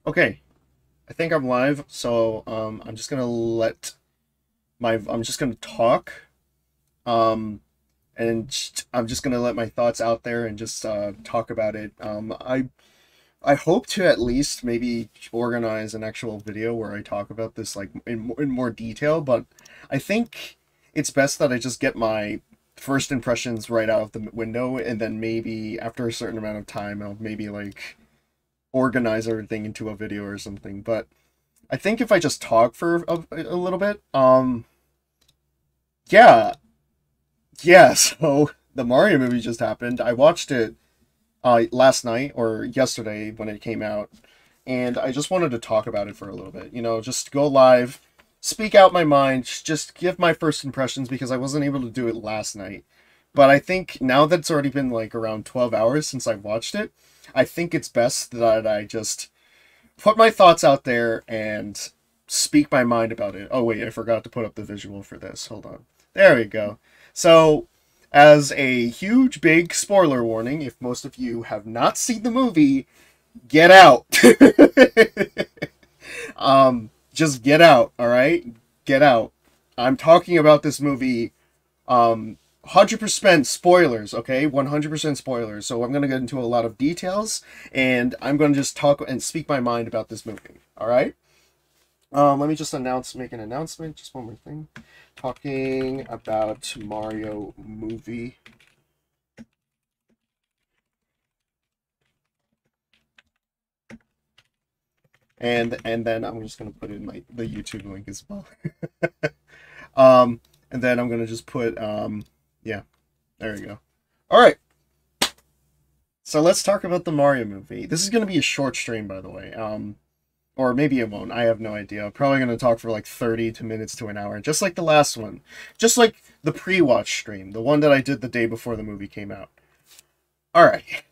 Okay, I think I'm live, so I'm just gonna I'm just gonna talk, um, and I'm just gonna let my thoughts out there and just talk about it. I hope to at least maybe organize an actual video where I talk about this like in more detail, but I think it's best that I just get my first impressions right out of the window, and then maybe after a certain amount of time, I'll maybe like organize everything into a video or something. But I think if I just talk for a little bit, yeah, yeah. So the Mario movie just happened. I watched it last night or yesterday when it came out, and I just wanted to talk about it for a little bit. You know, just go live, speak out my mind, just give my first impressions because I wasn't able to do it last night. But I think now that it's already been like around 12 hours since I watched it, I think it's best that I just put my thoughts out there and speak my mind about it. Oh wait, I forgot to put up the visual for this. Hold on. There we go. So, as a huge big spoiler warning, if most of you have not seen the movie, get out. Just get out, all right? Get out. I'm talking about this movie 100% spoilers, okay? 100% spoilers. So I'm going to get into a lot of details, and I'm going to just talk and speak my mind about this movie, all right? Let me just make an announcement. Just one more thing. Talking about Mario movie. And then I'm just going to put in the YouTube link as well. And then I'm going to just put, yeah, there we go. All right. So let's talk about the Mario movie. This is going to be a short stream, by the way. Or maybe it won't. I have no idea. I'm probably going to talk for like 30 minutes to an hour, just like the last one. Just like the pre-watch stream, the one that I did the day before the movie came out. All right.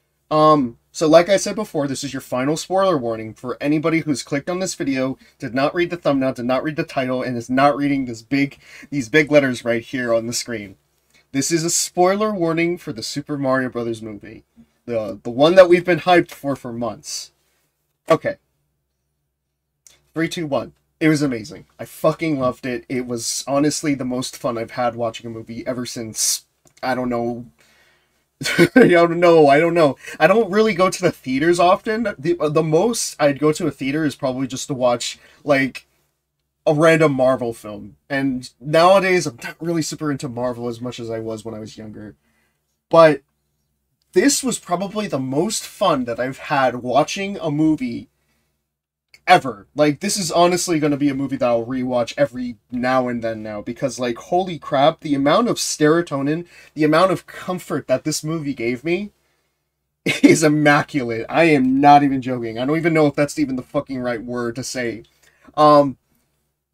So like I said before, this is your final spoiler warning for anybody who's clicked on this video, did not read the thumbnail, did not read the title, and is not reading these big letters right here on the screen. This is a spoiler warning for the Super Mario Brothers movie. The one that we've been hyped for months. Okay. 3, 2, 1. It was amazing. I fucking loved it. It was honestly the most fun I've had watching a movie ever since, I don't know. I don't know. I don't really go to the theaters often. The most I'd go to a theater is probably just to watch, like, a random Marvel film. And nowadays, I'm not really super into Marvel as much as I was when I was younger. But this was probably the most fun that I've had watching a movie ever. Like, this is honestly going to be a movie that I'll rewatch every now and then now, because, like, holy crap, the amount of serotonin, the amount of comfort that this movie gave me is immaculate. I am not even joking. I don't even know if that's even the fucking right word to say.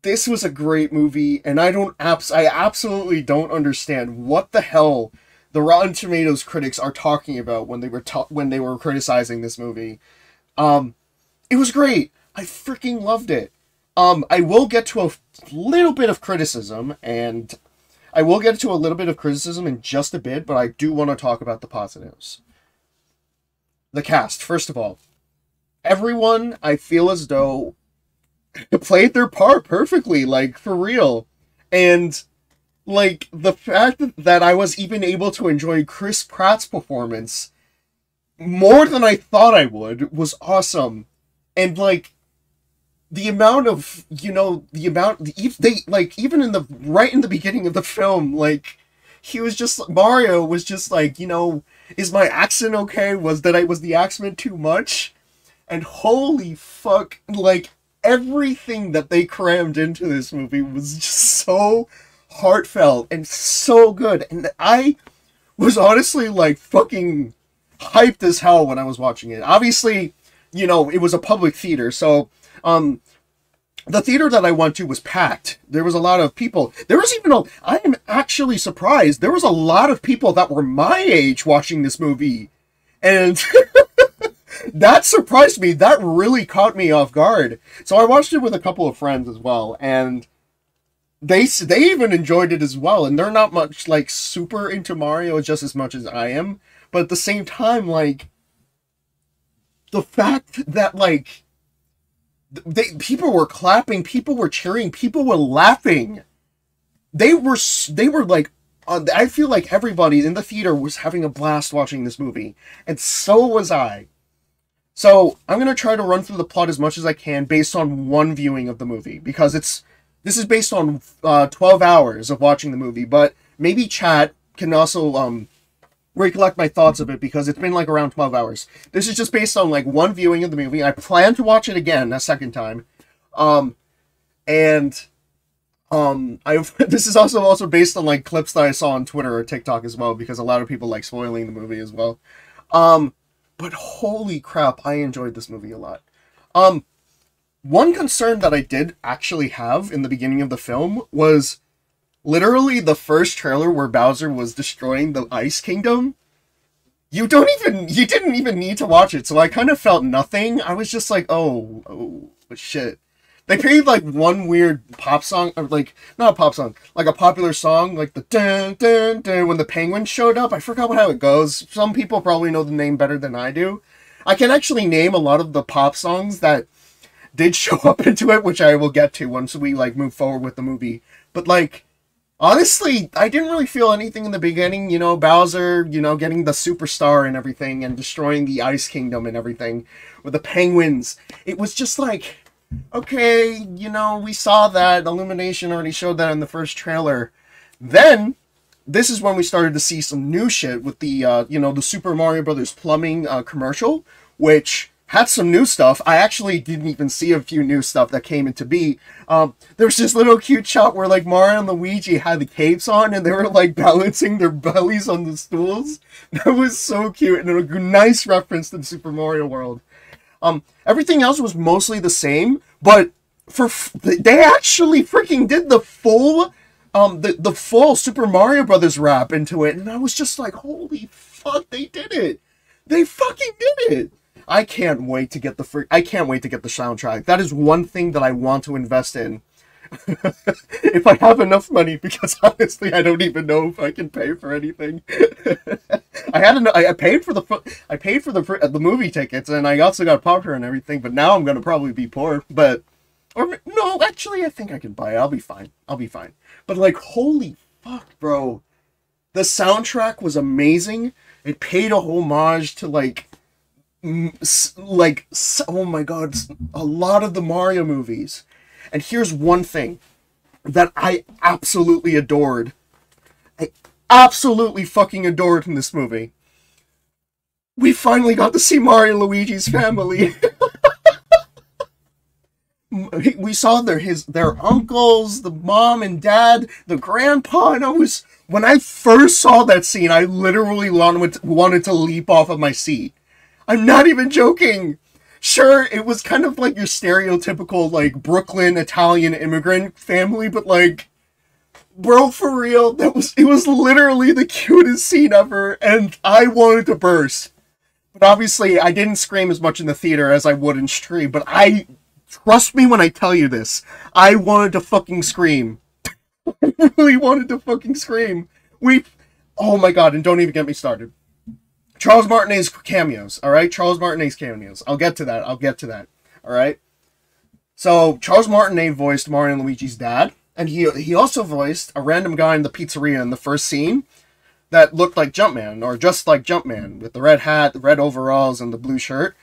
This was a great movie, and I absolutely don't understand what the hell the Rotten Tomatoes critics are talking about when they were criticizing this movie. It was great. I freaking loved it. I will get to a little bit of criticism, and I will get to a little bit of criticism in just a bit, but I do want to talk about the positives. The cast, first of all. Everyone, I feel as though, played their part perfectly, like, for real. And, like, the fact that I was even able to enjoy Chris Pratt's performance more than I thought I would was awesome. And, like, the amount of, you know, even in right in the beginning of the film, like, Mario was just like, you know, is my accent okay? Was the accent too much? And holy fuck, like, everything that they crammed into this movie was just so heartfelt and so good. And I was honestly, like, fucking hyped as hell when I was watching it. Obviously, you know, it was a public theater, so, the theater that I went to was packed. There was a lot of people. There was even I am actually surprised, there was a lot of people that were my age watching this movie. And that surprised me. That really caught me off guard. So I watched it with a couple of friends as well, and they even enjoyed it as well. And they're not much, like, super into Mario just as much as I am. But at the same time, like, the fact that, like, People were clapping, people were cheering, people were laughing. They were like, I feel like everybody in the theater was having a blast watching this movie, and so was I. So I'm gonna try to run through the plot as much as I can based on one viewing of the movie, because this is based on 12 hours of watching the movie, but maybe chat can also recollect my thoughts of it, because it's been like around 12 hours. This is just based on like one viewing of the movie. I plan to watch it again a second time. This is also based on like clips that I saw on Twitter or TikTok as well, because a lot of people like spoiling the movie as well. But holy crap, I enjoyed this movie a lot. One concern that I did actually have in the beginning of the film was literally the first trailer where Bowser was destroying the Ice Kingdom. You didn't even need to watch it, so I kind of felt nothing. I was just like, oh shit. They played like one weird pop song, or like, not a pop song, like a popular song, like the dun dun dun when the penguin showed up. I forgot how it goes. Some people probably know the name better than I do. I can actually name a lot of the pop songs that did show up into it, which I will get to once we like move forward with the movie. But like, honestly, I didn't really feel anything in the beginning, you know, Bowser, you know, getting the superstar and everything and destroying the Ice Kingdom and everything with the penguins. It was just like, okay, you know, we saw that. Illumination already showed that in the first trailer. Then, this is when we started to see some new shit with the, you know, the Super Mario Brothers plumbing commercial, which had some new stuff. I actually didn't even see a few new stuff that came into be. There was this little cute shot where, like, Mario and Luigi had the capes on, and they were, like, balancing their bellies on the stools. That was so cute, and a nice reference to the Super Mario World. Everything else was mostly the same, but they actually freaking did the full, the full Super Mario Brothers rap into it, and I was just like, holy fuck, they did it! They fucking did it! I can't wait to get the soundtrack. That is one thing that I want to invest in. If I have enough money, because honestly, I don't even know if I can pay for anything. I paid for the movie tickets, and I also got popcorn and everything. But now I'm gonna probably be poor. But no, actually, I think I can buy it. I'll be fine. But like, holy fuck, bro, the soundtrack was amazing. It paid a homage to oh my god, a lot of the Mario movies. And here's one thing that I absolutely adored. I absolutely fucking adored in this movie. We finally got to see Mario and Luigi's family. We saw their uncles, the mom and dad, the grandpa, and when I first saw that scene, I literally wanted to leap off of my seat. I'm not even joking. Sure, it was kind of like your stereotypical, like, Brooklyn Italian immigrant family, but, like, bro, for real, it was literally the cutest scene ever, and I wanted to burst. But obviously, I didn't scream as much in the theater as I would in stream, but trust me when I tell you this, I wanted to fucking scream. I really wanted to fucking scream. Oh my god, and don't even get me started. Charles Martinet's cameos, alright? Charles Martinet's cameos. I'll get to that, alright? So, Charles Martinet voiced Mario and Luigi's dad, and he also voiced a random guy in the pizzeria in the first scene that looked like Jumpman, or just like Jumpman, with the red hat, the red overalls, and the blue shirt.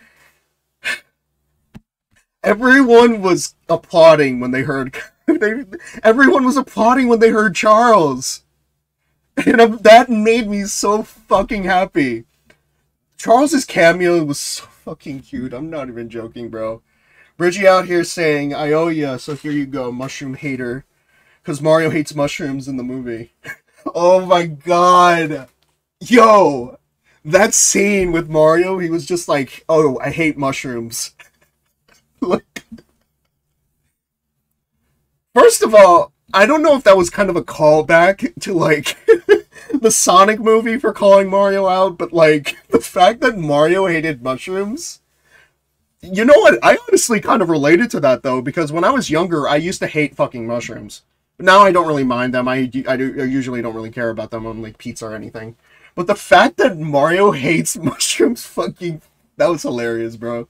Everyone was applauding when they heard... everyone was applauding when they heard Charles! And that made me so fucking happy. Charles's cameo was so fucking cute. I'm not even joking, bro. Bridgie out here saying, I owe ya, so here you go, mushroom hater. Because Mario hates mushrooms in the movie. Oh my god. Yo! That scene with Mario, he was just like, oh, I hate mushrooms. Like, first of all, I don't know if that was kind of a callback to, like, the Sonic movie for calling Mario out, but, like, the fact that Mario hated mushrooms... You know what? I honestly kind of related to that, though, because when I was younger, I used to hate fucking mushrooms. But now I don't really mind them. I usually don't really care about them on, like, pizza or anything. But the fact that Mario hates mushrooms, fucking... That was hilarious, bro.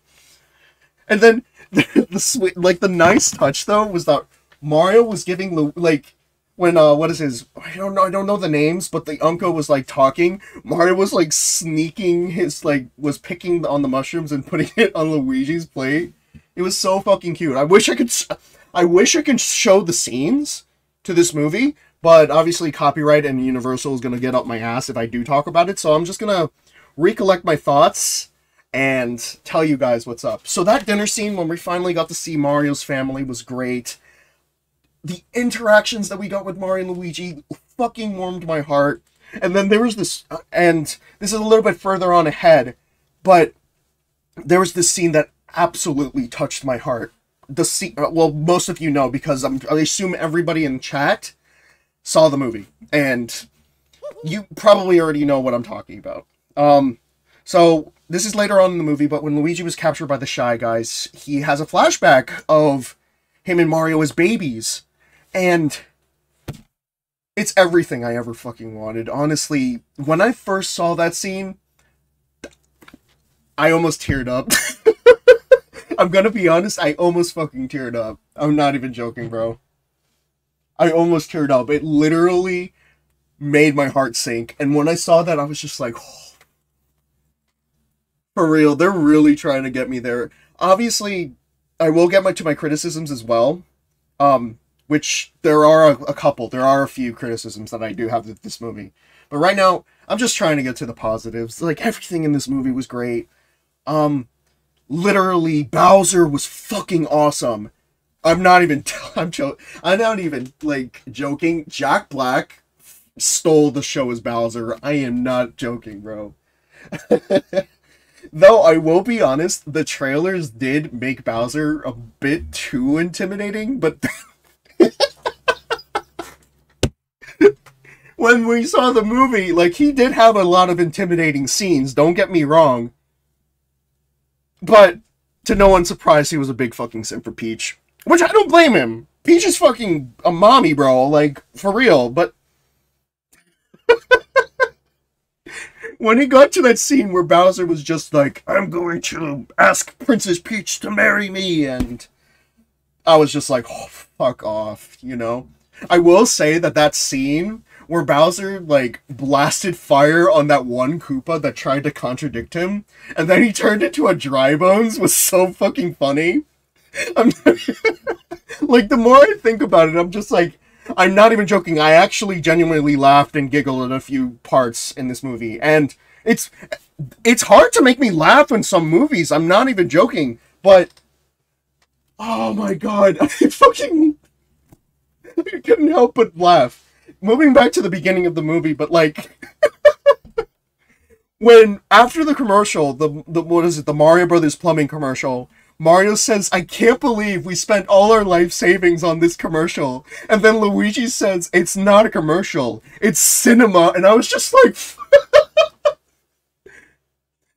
And then the sweet, like the nice touch though was that Mario was giving like when what is his, I don't know the names, but the uncle was like talking. Mario was like sneaking his like was picking on the mushrooms and putting it on Luigi's plate. It was so fucking cute. I wish I could show the scenes to this movie, but obviously copyright and Universal is gonna get up my ass if I do talk about it. So I'm just gonna recollect my thoughts and tell you guys what's up. So that dinner scene when we finally got to see Mario's family was great. The interactions that we got with Mario and Luigi fucking warmed my heart. And then there was this, and this is a little bit further on ahead, but there was this scene that absolutely touched my heart. The scene, well, most of you know because I assume everybody in chat saw the movie, and you probably already know what I'm talking about. So this is later on in the movie, but when Luigi was captured by the Shy Guys, he has a flashback of him and Mario as babies, and it's everything I ever fucking wanted. Honestly, when I first saw that scene, I almost teared up. I'm gonna be honest, I almost fucking teared up. I'm not even joking, bro. I almost teared up. It literally made my heart sink. And when I saw that, I was just like, oh, for real, they're really trying to get me there. Obviously, I will get to my criticisms as well. Which there are a couple. There are a few criticisms that I do have with this movie. But right now, I'm just trying to get to the positives. Like, everything in this movie was great. Literally, Bowser was fucking awesome. I'm not even, like, joking. Jack Black stole the show as Bowser. I am not joking, bro. Though, I will be honest, the trailers did make Bowser a bit too intimidating, but when we saw the movie, like, he did have a lot of intimidating scenes, don't get me wrong. But, to no one's surprise, he was a big fucking simp for Peach. Which, I don't blame him. Peach is fucking a mommy, bro. Like, for real. But when he got to that scene where Bowser was just like, I'm going to ask Princess Peach to marry me, and I was just like, oh, fuck off, you know? I will say that scene where Bowser, like, blasted fire on that one Koopa that tried to contradict him, and then he turned into a Dry Bones was so fucking funny. Like, the more I think about it, I'm just like, I'm not even joking, I actually genuinely laughed and giggled at a few parts in this movie, and it's hard to make me laugh in some movies, I'm not even joking, but oh my god, I couldn't help but laugh. Moving back to the beginning of the movie, but like, when, after the commercial, what is it, the Mario Brothers plumbing commercial, Mario says, I can't believe we spent all our life savings on this commercial. And then Luigi says, it's not a commercial, it's cinema. And I was just like,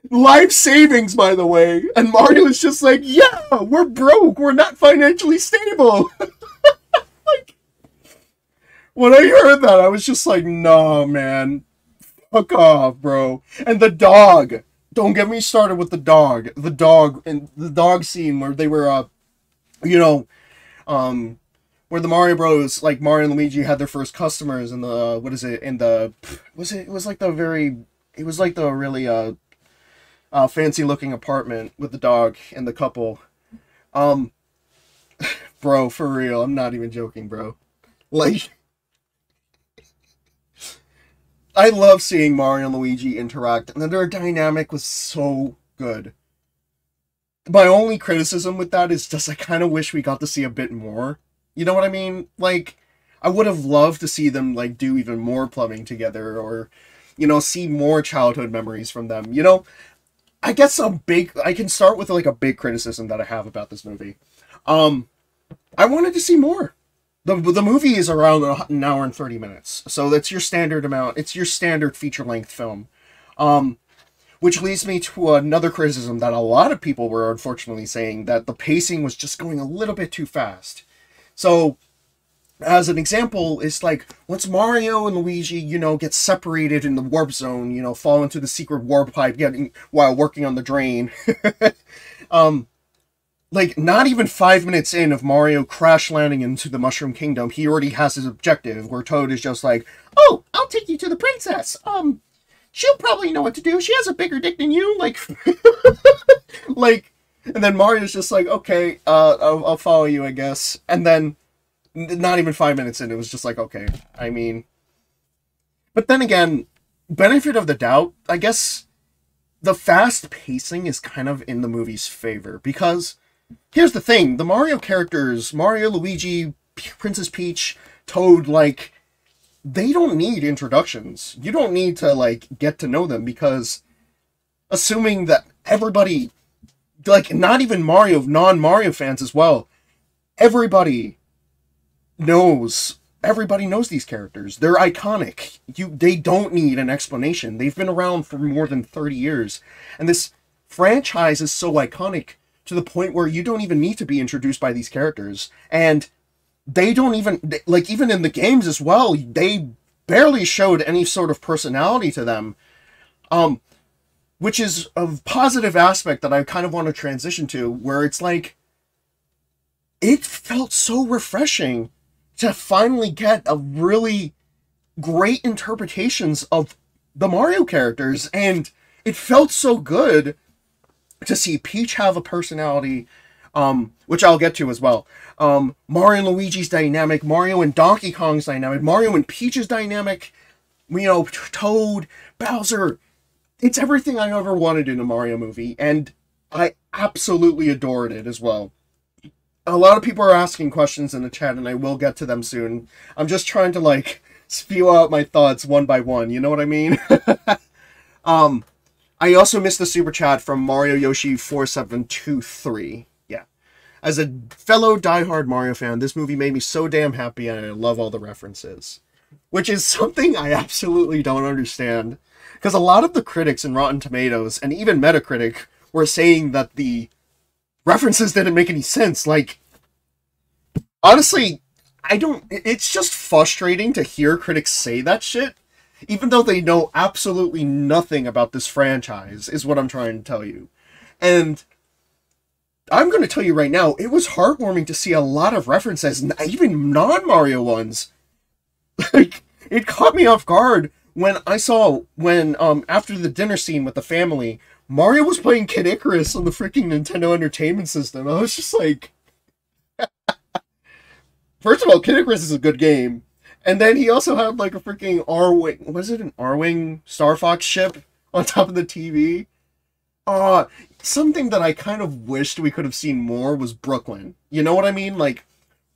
life savings, by the way. And Mario is just like, yeah, we're broke, we're not financially stable. Like, when I heard that, I was just like, nah, man. Fuck off, bro. And the dog. Don't get me started with the dog. The dog, and the dog scene where they were, you know, where the Mario Bros, like Mario and Luigi had their first customers in the, what is it, in the, it was like the really, fancy looking apartment with the dog and the couple. Bro, for real, I'm not even joking, bro. Like, I love seeing Mario and Luigi interact, and their dynamic was so good. My only criticism with that is just I kind of wish we got to see a bit more. You know what I mean? Like, I would have loved to see them, like, do even more plumbing together, or, you know, see more childhood memories from them. You know, I guess I can start with, like, a big criticism that I have about this movie. I wanted to see more. The movie is around an hour and 30 minutes, so that's your standard amount. It's your standard feature-length film. Which leads me to another criticism that a lot of people were unfortunately saying, that the pacing was just going a little bit too fast. So, as an example, it's like, once Mario and Luigi, you know, get separated in the warp zone, you know, fall into the secret warp pipe while working on the drain, like, not even 5 minutes in of Mario crash landing into the Mushroom Kingdom, he already has his objective, where Toad is just like, oh, I'll take you to the princess. She'll probably know what to do. She has a bigger dick than you. Like, like, and then Mario's just like, okay, I'll follow you, I guess. And then, not even 5 minutes in, it was just like, okay, I mean. But then again, benefit of the doubt, I guess the fast pacing is kind of in the movie's favor. Because, here's the thing, the Mario characters, Mario, Luigi, Princess Peach, Toad, like, they don't need introductions. You don't need to, like, get to know them, because assuming that everybody, like, not even Mario, non-Mario fans as well, everybody knows these characters. They're iconic. They don't need an explanation. They've been around for more than 30 years. And this franchise is so iconic to the point where you don't even need to be introduced by these characters. And they don't even, like, even in the games as well, they barely showed any sort of personality to them. Which is a positive aspect that I kind of want to transition to, where it's like, it felt so refreshing to finally get a really great interpretations of the Mario characters, and it felt so good to see Peach have a personality, which I'll get to as well. Mario and Luigi's dynamic, Mario and Donkey Kong's dynamic, Mario and Peach's dynamic, you know, Toad, Bowser. It's everything I ever wanted in a Mario movie, and I absolutely adored it as well. A lot of people are asking questions in the chat, and I will get to them soon. I'm just trying to, like, spew out my thoughts one by one, you know what I mean? I also missed the super chat from Mario Yoshi 4723. Yeah. As a fellow diehard Mario fan, this movie made me so damn happy, and I love all the references. Which is something I absolutely don't understand. Because a lot of the critics in Rotten Tomatoes, and even Metacritic, were saying that the references didn't make any sense. Like, honestly, it's just frustrating to hear critics say that shit, even though they know absolutely nothing about this franchise, is what I'm trying to tell you. And I'm going to tell you right now, it was heartwarming to see a lot of references, even non-Mario ones. Like, it caught me off guard when I saw, after the dinner scene with the family, Mario was playing Kid Icarus on the freaking Nintendo Entertainment System. I was just like... First of all, Kid Icarus is a good game. And then he also had, like, a freaking R-Wing... Was it an R-Wing Star Fox ship on top of the TV? Something that I kind of wished we could have seen more was Brooklyn. You know what I mean? Like,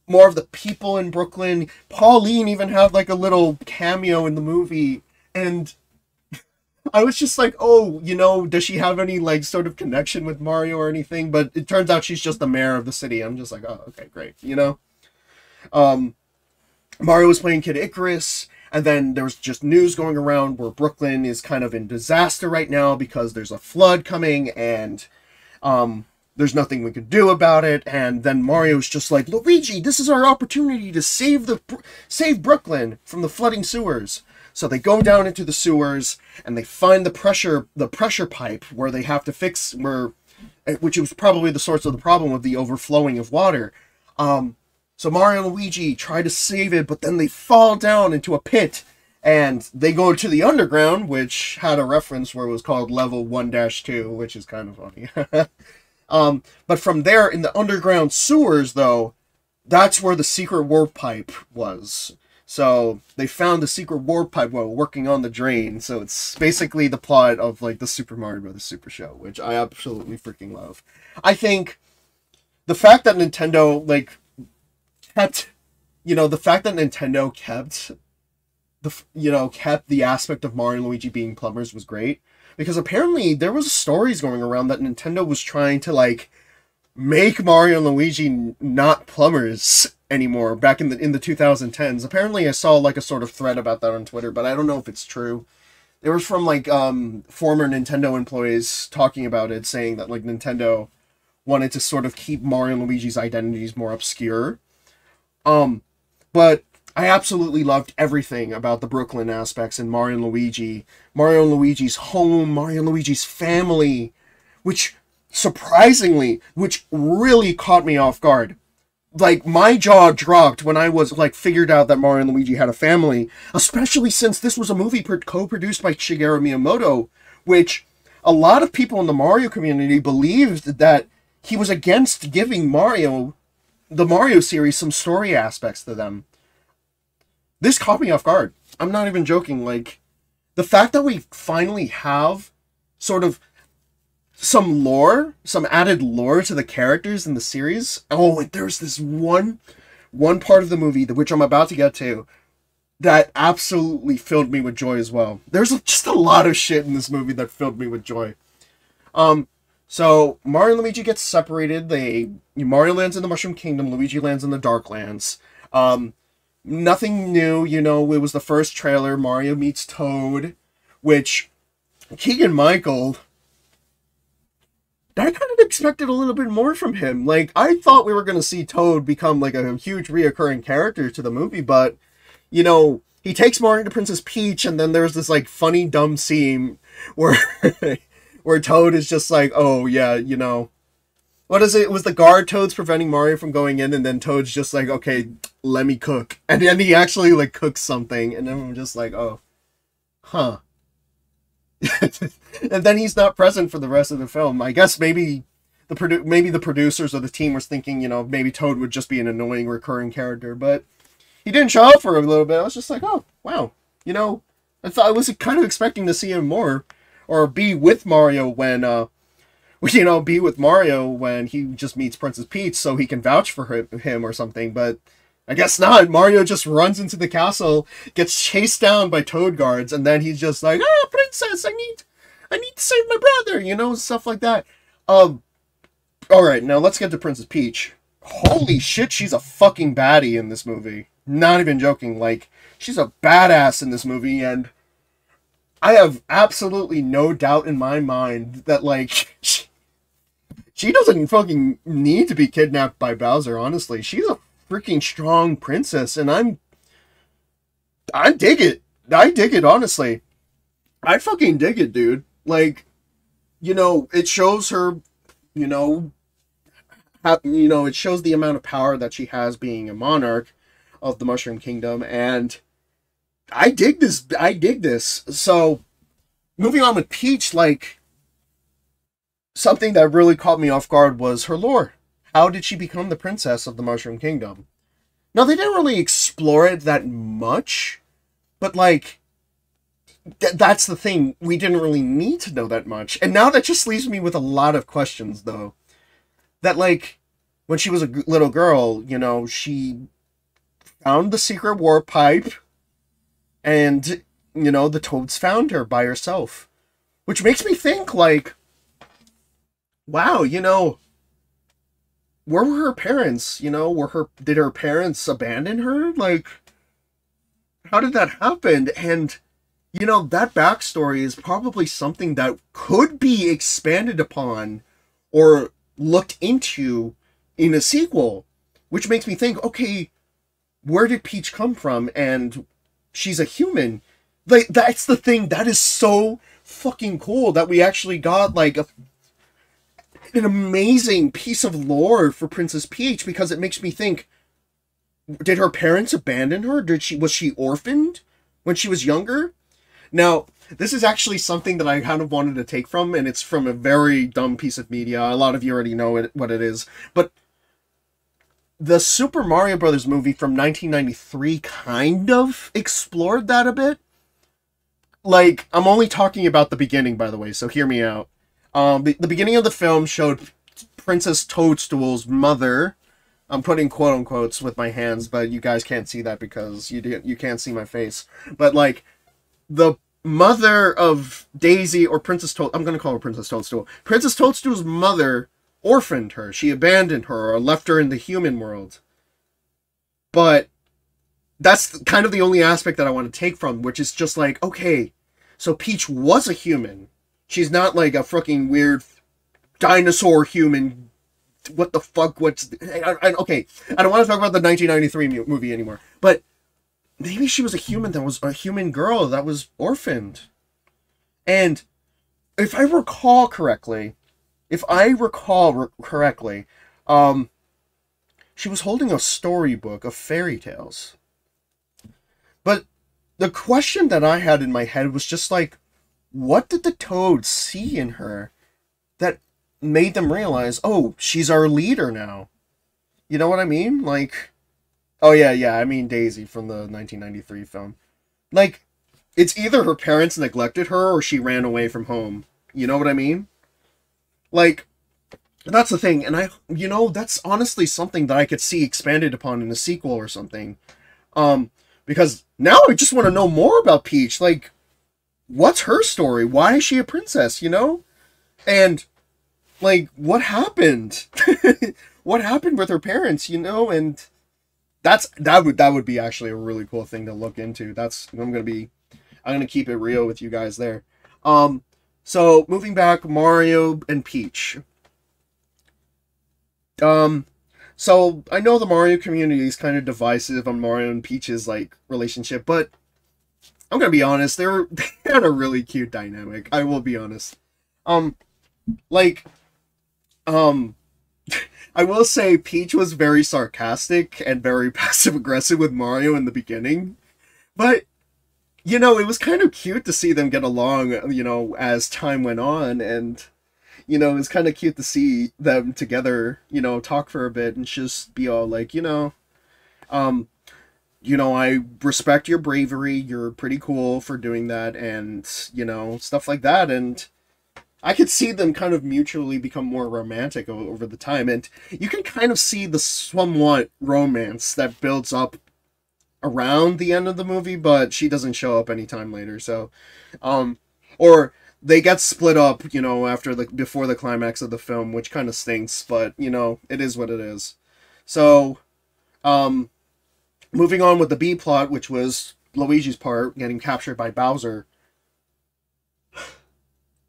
more of the people in Brooklyn. Pauline even had, like, a little cameo in the movie. And I was just like, oh, you know, does she have any, like, sort of connection with Mario or anything? But it turns out she's just the mayor of the city. I'm just like, oh, okay, great, you know? Mario was playing Kid Icarus, and then there was just news going around where Brooklyn is kind of in disaster right now because there's a flood coming, and, there's nothing we could do about it. And then Mario's just like, Luigi, this is our opportunity to save Brooklyn from the flooding sewers. So they go down into the sewers, and they find the pressure pipe where they have to fix, which was probably the source of the problem of the overflowing of water. So Mario and Luigi try to save it, but then they fall down into a pit, and they go to the underground, which had a reference where it was called Level 1-2, which is kind of funny. But from there, in the underground sewers, though, that's where the secret warp pipe was. So they found the secret warp pipe while working on the drain. So it's basically the plot of, like, the Super Mario Bros. Super Show, which I absolutely freaking love. I think the fact that Nintendo, like, kept the aspect of Mario and Luigi being plumbers was great. Because apparently there was stories going around that Nintendo was trying to, like, make Mario and Luigi not plumbers anymore back in the 2010s. Apparently I saw, like, a sort of thread about that on Twitter, but I don't know if it's true. It was from, like, former Nintendo employees talking about it, saying that, like, Nintendo wanted to sort of keep Mario and Luigi's identities more obscure. But I absolutely loved everything about the Brooklyn aspects in Mario and Luigi. Mario and Luigi's home, Mario and Luigi's family, which surprisingly, which really caught me off guard, like, my jaw dropped when I was, like, figured out that Mario and Luigi had a family, especially since this was a movie co-produced by Shigeru Miyamoto, which a lot of people in the Mario community believed that he was against giving the Mario series, some story aspects to them. This caught me off guard. I'm not even joking. Like, the fact that we finally have sort of some lore, some added lore to the characters in the series. Oh, and there's this one part of the movie, which I'm about to get to, that absolutely filled me with joy as well. There's just a lot of shit in this movie that filled me with joy. So Mario and Luigi get separated. Mario lands in the Mushroom Kingdom, Luigi lands in the Dark Lands. Nothing new, you know, it was the first trailer, Mario meets Toad, which Keegan-Michael, I kind of expected a little bit more from him. Like, I thought we were going to see Toad become, like, a huge reoccurring character to the movie, but, you know, he takes Mario to Princess Peach, and then there's this, like, funny, dumb scene where, where Toad is just like, oh, yeah, you know, what is it? It was the guard Toads preventing Mario from going in, and then Toad's just like, okay, let me cook. And then he actually, like, cooks something, and then I'm just like, oh, huh. And then he's not present for the rest of the film. I guess maybe the producers or the team was thinking, you know, maybe Toad would just be an annoying recurring character, but he didn't show up for a little bit. I was just like, oh, wow. You know, I was kind of expecting to see him more, or be with Mario when, be with Mario when he just meets Princess Peach so he can vouch for him or something, but I guess not. Mario just runs into the castle, gets chased down by Toad guards, and then he's just like, "Oh, princess, I need to save my brother," you know, stuff like that. All right, now let's get to Princess Peach. Holy shit, she's a fucking baddie in this movie. Not even joking. Like, she's a badass in this movie, and I have absolutely no doubt in my mind that, like, she doesn't fucking need to be kidnapped by Bowser, honestly. She's a freaking strong princess, and I dig it. I dig it, honestly. I fucking dig it, dude. Like, you know, it shows her, you know, it shows the amount of power that she has being a monarch of the Mushroom Kingdom, and I dig this. I dig this. So, moving on with Peach, like, something that really caught me off guard was her lore. How did she become the princess of the Mushroom Kingdom? Now, they didn't really explore it that much, but, like, that's the thing. We didn't really need to know that much. And now that just leaves me with a lot of questions, though. That, like, when she was a little girl, you know, she found the secret warp pipe, and, you know, the Toads found her by herself. Which makes me think, like, wow, you know, where were her parents? You know, did her parents abandon her? Like, how did that happen? And, you know, that backstory is probably something that could be expanded upon or looked into in a sequel, which makes me think, okay, where did Peach come from? And she's a human. Like, that's the thing. That is so fucking cool that we actually got, like, an amazing piece of lore for Princess Peach, because it makes me think, did her parents abandon her? Was she orphaned when she was younger? Now, this is actually something that I kind of wanted to take from, and it's from a very dumb piece of media. A lot of you already know what it is. But the Super Mario Brothers movie from 1993 kind of explored that a bit. Like, I'm only talking about the beginning, by the way, so hear me out. The beginning of the film showed Princess Toadstool's mother. I'm putting quote-unquotes with my hands, but you guys can't see that because you can't see my face. But, like, the mother of Daisy, or Princess Toad... I'm going to call her Princess Toadstool. Princess Toadstool's mother orphaned her. She abandoned her or left her in the human world. But that's kind of the only aspect that I want to take from, which is just like, okay, so Peach was a human. She's not like a fucking weird dinosaur human. What the fuck? Okay, I don't want to talk about the 1993 movie anymore. But maybe she was a human that was a human girl that was orphaned. And if I recall correctly, if I recall correctly, um, she was holding a storybook of fairy tales. But the question that I had in my head was just like, what did the toads see in her that made them realize, oh, she's our leader now? You know what I mean? Like, oh yeah, yeah, I mean Daisy from the 1993 film. Like, it's either her parents neglected her or she ran away from home. You know what I mean? Like, that's the thing, and that's honestly something that I could see expanded upon in a sequel or something. Because now I just want to know more about Peach. Like, what's her story? Why is she a princess, you know? And, like, what happened? What happened with her parents, you know? And that would be actually a really cool thing to look into. I'm gonna keep it real with you guys there. So moving back, Mario and Peach. So I know the Mario community is kind of divisive on Mario and Peach's like relationship, but I'm gonna be honest, they had a really cute dynamic. I will be honest. Um, like, um, I will say Peach was very sarcastic and very passive aggressive with Mario in the beginning, but it was kind of cute to see them get along, as time went on, and it was kind of cute to see them together, talk for a bit and just be all like, um, I respect your bravery. You're pretty cool for doing that, and stuff like that. And I could see them kind of mutually become more romantic over the time, and you can kind of see the somewhat romance that builds up around the end of the movie, but she doesn't show up anytime later. So, or they get split up, before the climax of the film, which kind of stinks, but it is what it is. So, um, moving on with the B plot, which was Luigi's part, getting captured by Bowser.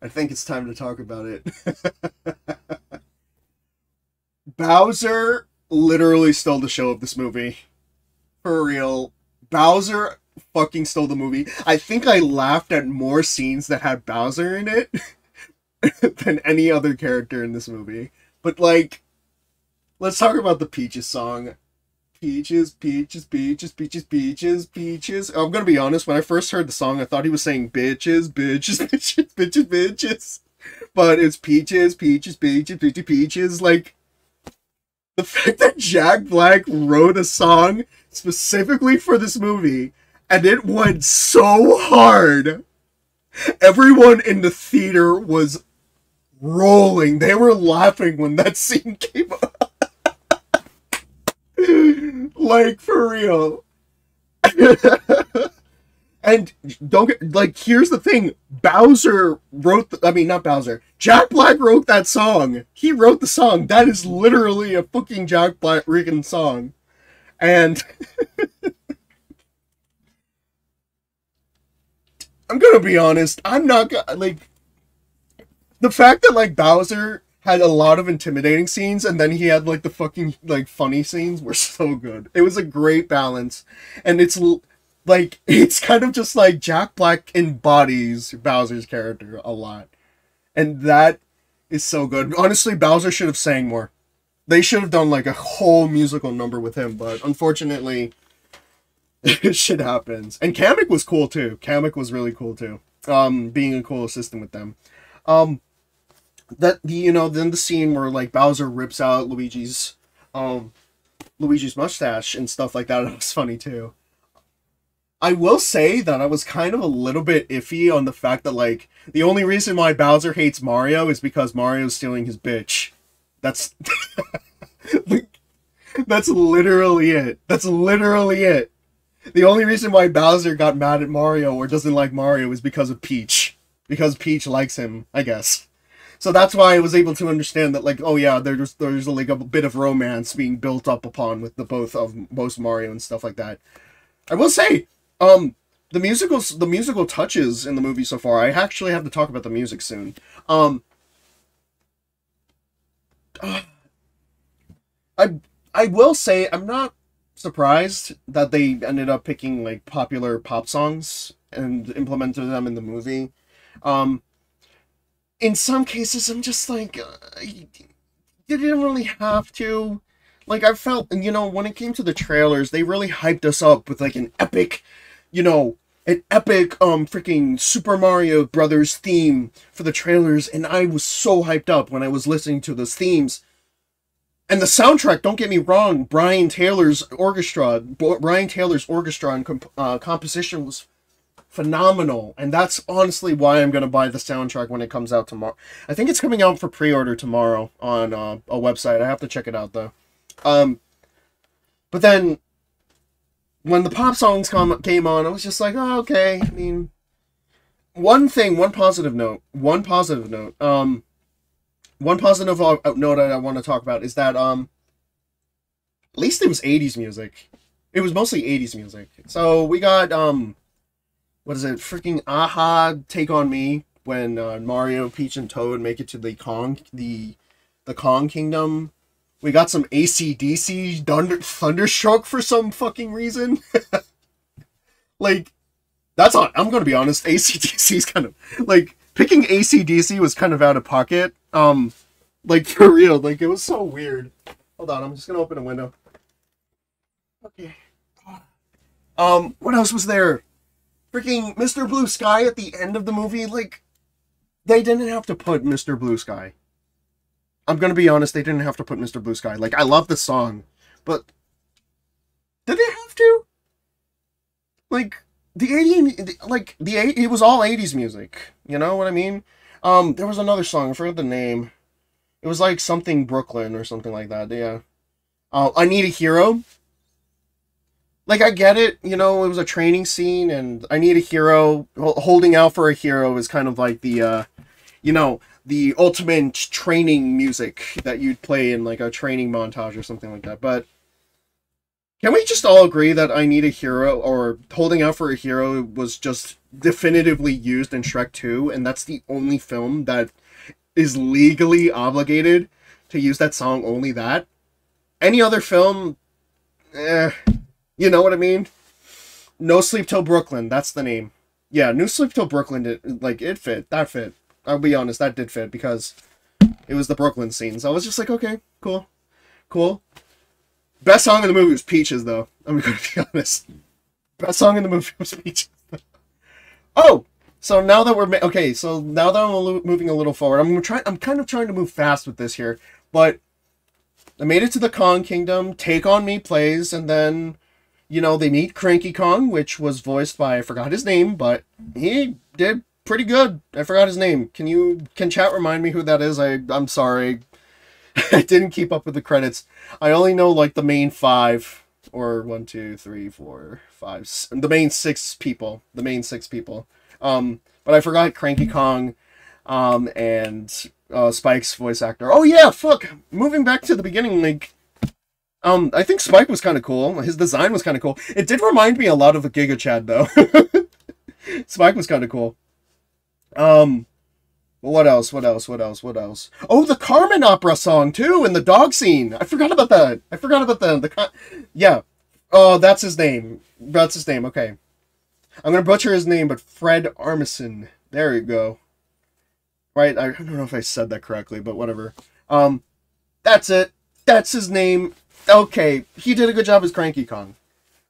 I think it's time to talk about it. Bowser literally stole the show of this movie. For real. Bowser fucking stole the movie. I think I laughed at more scenes that had Bowser in it than any other character in this movie. But, like, let's talk about the Peaches song. Peaches, peaches, peaches, peaches, peaches, peaches. I'm gonna be honest, when I first heard the song, I thought he was saying bitches, bitches, bitches, bitches, bitches. But it's peaches, peaches, peaches, peaches, peaches. Like, the fact that Jack Black wrote a song specifically for this movie, and it went so hard, everyone in the theater was rolling. They were laughing when that scene came up. Like, for real. And don't get, like, here's the thing. Not Bowser. Jack Black wrote that song. He wrote the song. That is literally a fucking Jack Black freaking song. And I'm gonna be honest, I'm not gonna, like, the fact that, like, Bowser had a lot of intimidating scenes, and then he had, like, the fucking, like, funny scenes were so good. It was a great balance. And it's kind of just like Jack Black embodies Bowser's character a lot. And that is so good. Honestly, Bowser should have sang more. They should have done, like, a whole musical number with him, but unfortunately, shit happens. And Kamek was cool, too. Kamek was really cool, too. Being a cool assistant with them. Then the scene where, like, Bowser rips out Luigi's mustache and stuff like that, it was funny, too. I will say that I was kind of a little bit iffy on the fact that, like, the only reason why Bowser hates Mario is because Mario's stealing his bitch. That's... That's literally it. That's literally it. The only reason why Bowser got mad at Mario or doesn't like Mario is because of Peach. Because Peach likes him, I guess. So that's why I was able to understand that, like, oh yeah, there's like a bit of romance being built up upon with the both Mario and stuff like that. I will say, the musical touches in the movie so far, I actually have to talk about the music soon. I will say I'm not surprised that they ended up picking, like, popular pop songs and implemented them in the movie. in some cases, I'm just like, you didn't really have to. Like, I felt, you know, when it came to the trailers, they really hyped us up with, like, you know, an epic, freaking Super Mario Brothers theme for the trailers, and I was so hyped up when I was listening to those themes. And the soundtrack, don't get me wrong, Brian Taylor's orchestra and composition was phenomenal, and that's honestly why I'm going to buy the soundtrack when it comes out tomorrow. I think it's coming out for pre-order tomorrow on a website. I have to check it out, though. But then, when the pop songs came on, I was just like, oh, okay. I mean, one positive note that I want to talk about is that, at least it was 80s music. It was mostly 80s music. So, we got, what is it, freaking Aha, Take On Me, when Mario, Peach, and Toad make it to the Kong Kingdom. We got some AC/DC Thunderstruck for some fucking reason. Like, I'm gonna be honest, AC/DC's kind of, like, picking AC/DC was kind of out of pocket. Like, for real, like, it was so weird. Hold on, I'm just gonna open a window. Okay. What else was there? Freaking Mr. Blue Sky at the end of the movie, like, they didn't have to put Mr. Blue Sky. I'm gonna be honest, they didn't have to put Mr. Blue Sky. Like, I love the song, but did they have to? Like, it was all 80s music. You know what I mean? There was another song, I forgot the name. It was like something Brooklyn or something like that, yeah. I Need a Hero. Like, I get it, you know, it was a training scene, and I Need a Hero, holding out for a hero is kind of like the, you know, the ultimate training music that you'd play in, like, a training montage or something like that. But can we just all agree that I Need a Hero, or Holding Out for a Hero, was just definitively used in Shrek 2, and that's the only film that is legally obligated to use that song, only that? Any other film, you know what I mean? No Sleep Till Brooklyn, that's the name. Yeah, No Sleep Till Brooklyn, it fit, that fit. I'll be honest, that did fit, because it was the Brooklyn scene. So I was just like, okay, cool. Best song in the movie was Peaches, though. I'm gonna be honest. Best song in the movie was Peaches. Oh! So now that I'm moving a little forward, I'm kind of trying to move fast with this here, but I made it to the Kong Kingdom, Take On Me plays, and then, you know, they meet Cranky Kong, which was voiced by, I forgot his name, but he did pretty good. I forgot his name. Can chat remind me who that is? I'm sorry. I didn't keep up with the credits. I only know, like, the main 5, or 1, 2, 3, 4, 5, the main 6 people. But I forgot Cranky Kong, and Spike's voice actor. Oh yeah, fuck! Moving back to the beginning, like, I think Spike was kind of cool. His design was kind of cool. It did remind me a lot of a Giga Chad, though. Spike was kind of cool. What else? Oh, the Carmen opera song, too, and the dog scene. I forgot about that. Yeah. Oh, that's his name. Okay. I'm gonna butcher his name, but Fred Armisen. There you go. Right, I don't know if I said that correctly, but whatever. That's it. That's his name. Okay, he did a good job as Cranky Kong.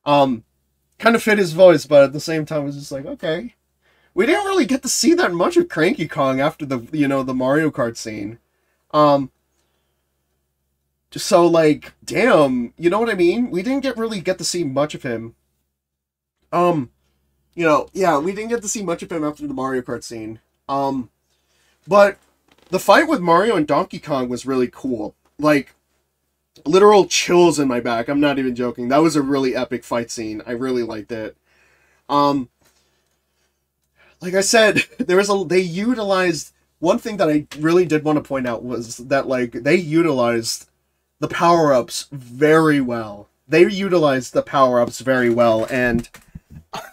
Kind of fit his voice, but at the same time, it was just like, okay. We didn't really get to see that much of Cranky Kong after the Mario Kart scene. So, like, damn, you know what I mean? We didn't really get to see much of him. Yeah, we didn't get to see much of him after the Mario Kart scene. But the fight with Mario and Donkey Kong was really cool. Like, literal chills in my back. I'm not even joking. That was a really epic fight scene. I really liked it. Like I said, they utilized, one thing that I really did want to point out was that, like, they utilized the power-ups very well. And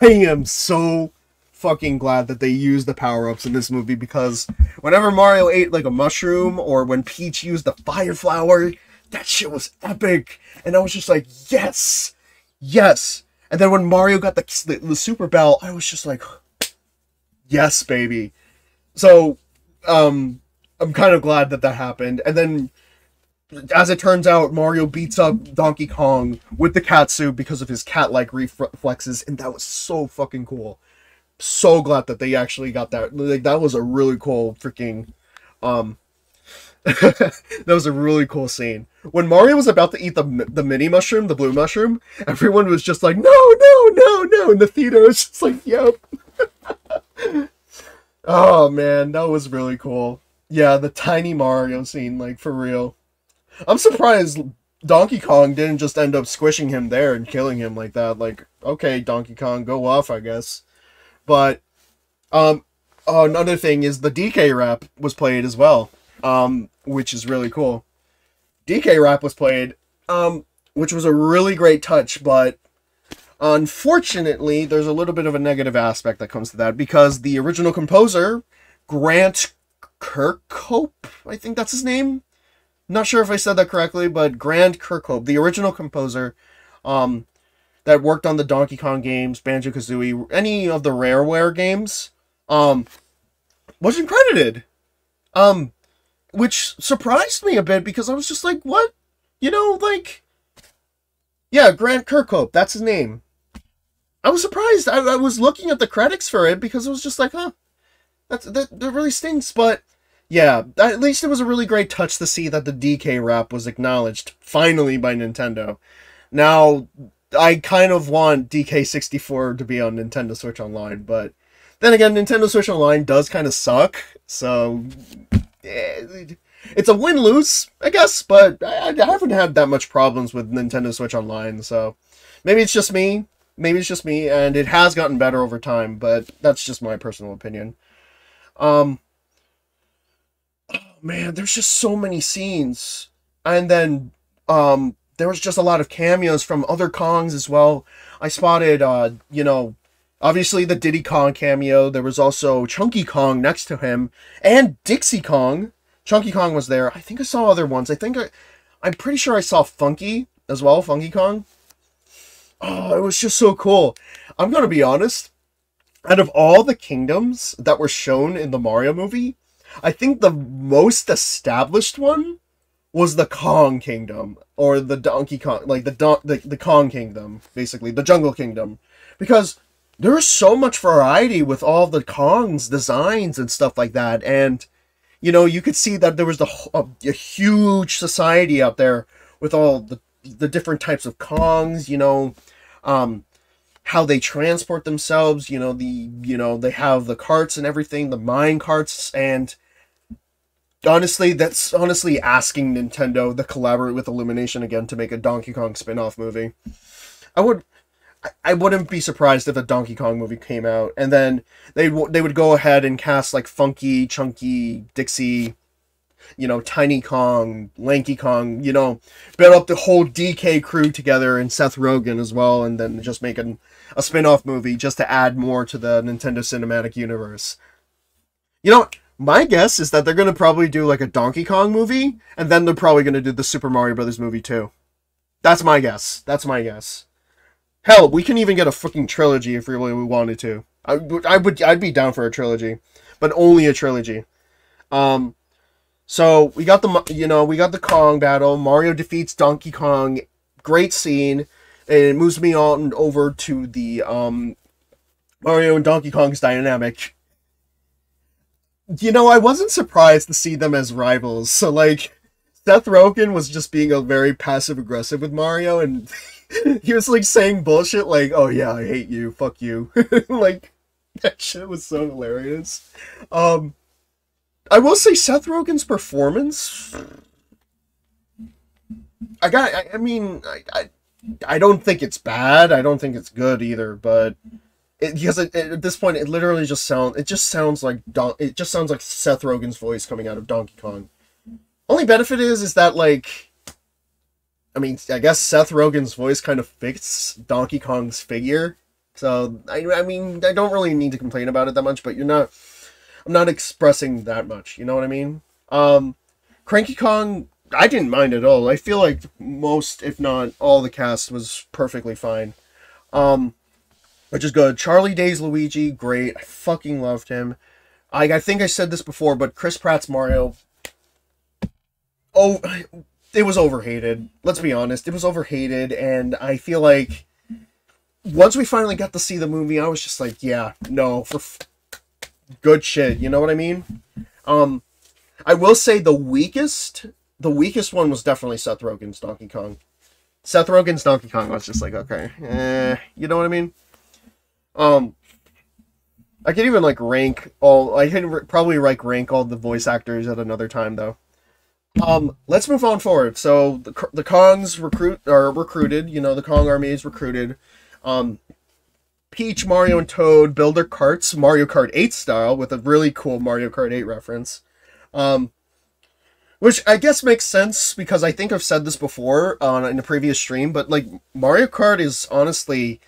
I am so fucking glad that they used the power-ups in this movie, because whenever Mario ate, like, a mushroom, or when Peach used the fire flower, that shit was epic. And I was just like, yes! Yes! And then when Mario got the Super Bell, I was just like, yes, baby. So, I'm kind of glad that that happened. And then, as it turns out, Mario beats up Donkey Kong with the cat suit because of his cat-like reflexes, and that was so fucking cool. So glad that they actually got that. Like, that was a really cool freaking, um, that was a really cool scene. When Mario was about to eat the mini mushroom, the blue mushroom, everyone was just like, no, no, no, no, in the theater. It's just like, yep. Oh man, that was really cool. Yeah, the tiny Mario scene, like, for real. I'm surprised Donkey Kong didn't just end up squishing him there and killing him like that. Like, okay, Donkey Kong, go off, I guess. But, another thing is the DK rap was played as well, which is really cool. DK rap was played, which was a really great touch, but unfortunately, there's a little bit of a negative aspect that comes to that, because the original composer, Grant Kirkhope, I think that's his name. Not sure if I said that correctly, but Grant Kirkhope, the original composer, that worked on the Donkey Kong games, Banjo-Kazooie, any of the Rareware games, wasn't credited. Which surprised me a bit, because I was just like, what? You know, like, yeah, Grant Kirkhope, that's his name. I was surprised. I was looking at the credits for it, because it was just like, huh, that really stinks, but yeah, at least it was a really great touch to see that the DK rap was acknowledged, finally, by Nintendo. Now, I kind of want DK64 to be on Nintendo Switch Online, but then again, Nintendo Switch Online does kind of suck, so it's a win-lose, I guess, but I haven't had that much problems with Nintendo Switch Online, so maybe it's just me, and it has gotten better over time, but that's just my personal opinion. Man, there's just so many scenes. And then, there was just a lot of cameos from other Kongs as well. I spotted, you know, obviously the Diddy Kong cameo. There was also Chunky Kong next to him. And Dixie Kong. Chunky Kong was there. I think I saw other ones. I'm pretty sure I saw Funky as well, Funky Kong. Oh, it was just so cool. I'm gonna be honest. Out of all the kingdoms that were shown in the Mario movie, I think the most established one was the Kong Kingdom, or the Donkey Kong, like the Kong Kingdom, basically, the Jungle Kingdom. Because there is so much variety with all the Kong's designs and stuff like that, and, you know, you could see that there was a huge society out there with all the different types of Kongs, you know, how they transport themselves, you know, they have the carts and everything, the mine carts, and honestly, that's honestly asking Nintendo to collaborate with Illumination again to make a Donkey Kong spin-off movie. I wouldn't be surprised if a Donkey Kong movie came out, and then they would go ahead and cast like Funky, Chunky, Dixie, you know, Tiny Kong, Lanky Kong, you know, build up the whole DK crew together, and Seth Rogen as well, and then just make a spin-off movie just to add more to the Nintendo Cinematic Universe. You know, my guess is that they're going to probably do like a Donkey Kong movie, and then they're probably going to do the Super Mario Brothers movie too. That's my guess. Hell, we can even get a freaking trilogy if we really wanted to. I'd be down for a trilogy, but only a trilogy. So we got the Kong battle. Mario defeats Donkey Kong. Great scene. And it moves me on over to the Mario and Donkey Kong's dynamic. You know, I wasn't surprised to see them as rivals. So, like, Seth Rogen was just being a very passive-aggressive with Mario, and he was, like, saying bullshit like, oh yeah, I hate you, fuck you. Like, that shit was so hilarious. I will say Seth Rogen's performance, I don't think it's bad, I don't think it's good either, but because at this point it literally just sounds like Seth Rogen's voice coming out of Donkey Kong. Only benefit is that, like, I mean, I guess Seth Rogen's voice kind of fits Donkey Kong's figure, so I mean, I don't really need to complain about it that much, but I'm not expressing that much, you know what I mean? Cranky Kong, I didn't mind at all. I feel like most, if not all, the cast was perfectly fine. Which is good. Charlie Day's Luigi, great. I fucking loved him. I think I said this before, but Chris Pratt's Mario, oh, it was overhated. Let's be honest, it was overhated, and I feel like once we finally got to see the movie, I was just like, yeah, no, good shit. You know what I mean? Um, I will say the weakest one was definitely Seth Rogen's Donkey Kong. Seth Rogen's Donkey Kong was just like, okay, you know what I mean? Um, I could even like rank all. I could probably like rank all the voice actors at another time though. Let's move on forward. So the Kongs recruited. You know, the Kong army is recruited. Um, Peach, Mario, and Toad build their carts, Mario Kart 8 style, with a really cool Mario Kart 8 reference. Um, which I guess makes sense because I think I've said this before in a previous stream, but like Mario Kart is honestly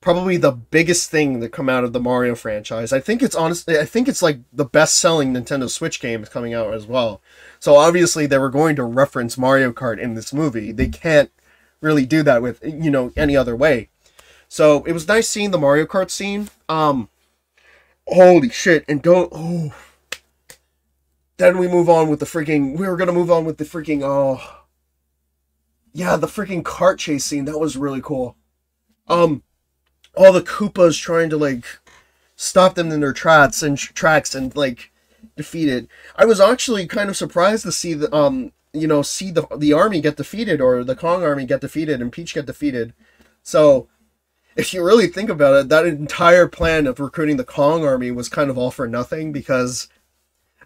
probably the biggest thing that come out of the Mario franchise. I think it's like the best-selling Nintendo Switch game is coming out as well. So obviously they were going to reference Mario Kart in this movie. They can't really do that with, you know, any other way. So it was nice seeing the Mario Kart scene. Holy shit, and don't, oh. Then we move on with the freaking, we were gonna move on with the freaking, oh. Yeah, the freaking kart chase scene, that was really cool. All the Koopas trying to, like, stop them in their tracks and like, defeat it. I was actually kind of surprised to see the, you know, see the army get defeated, or the Kong army get defeated, and Peach get defeated. So, if you really think about it, that entire plan of recruiting the Kong army was kind of all for nothing, because,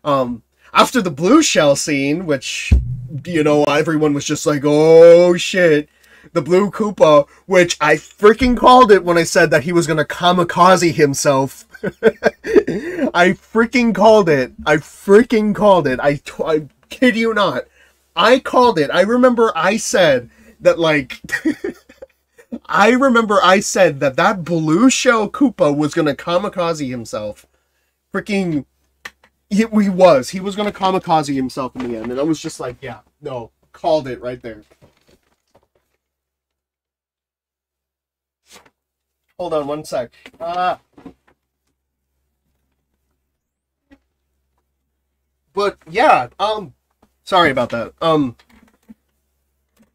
after the blue shell scene, which, you know, everyone was just like, oh shit, the blue Koopa, which I freaking called it when I said that he was gonna kamikaze himself. I freaking called it. I kid you not. I called it. I remember I said that, like, I remember I said that that blue shell Koopa was gonna kamikaze himself. Freaking, he was. He was gonna kamikaze himself in the end, and I was just like, yeah, no, called it right there. Hold on one sec. But yeah, sorry about that.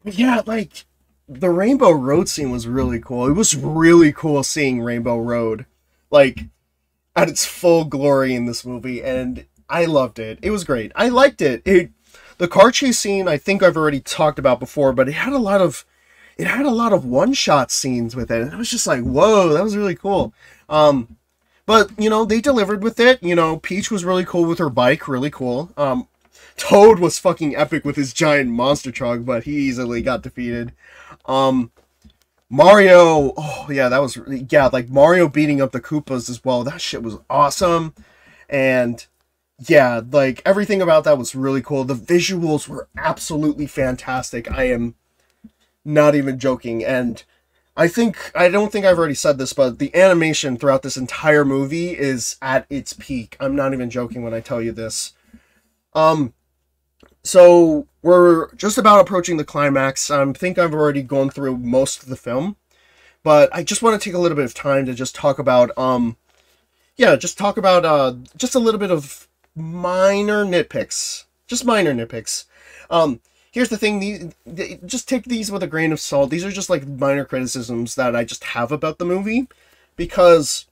Yeah, like, the Rainbow Road scene was really cool. It was really cool seeing Rainbow Road, like, at its full glory in this movie, and I loved it. It was great. I liked it. The car chase scene, I think I've already talked about before, but it had a lot of one-shot scenes with it, and it was just like, whoa, that was really cool. But, you know, they delivered with it. You know, Peach was really cool with her bike, really cool. Toad was fucking epic with his giant monster truck, but he easily got defeated. Mario, oh yeah, that was, yeah, like Mario beating up the Koopas as well. That shit was awesome. And yeah, like everything about that was really cool. The visuals were absolutely fantastic. I am not even joking. And I don't think I've already said this, but the animation throughout this entire movie is at its peak. I'm not even joking when I tell you this. So we're just about approaching the climax. I think I've already gone through most of the film, but I just want to take a little bit of time to just talk about, just a little bit of minor nitpicks. Just minor nitpicks. Here's the thing, just take these with a grain of salt. These are just like minor criticisms that I just have about the movie, because,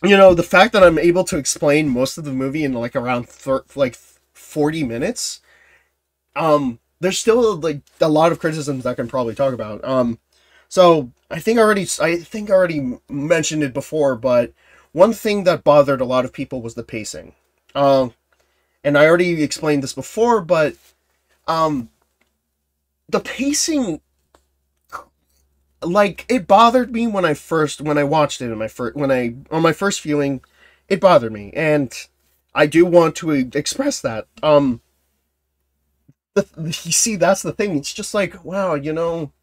you know, the fact that I'm able to explain most of the movie in like around 40 minutes, there's still like a lot of criticisms I can probably talk about. So I think I already mentioned it before, but one thing that bothered a lot of people was the pacing. And I already explained this before, but the pacing, like, it bothered me when I watched it on my first viewing. It bothered me, and I do want to express that. You see, that's the thing. It's just like, wow, you know,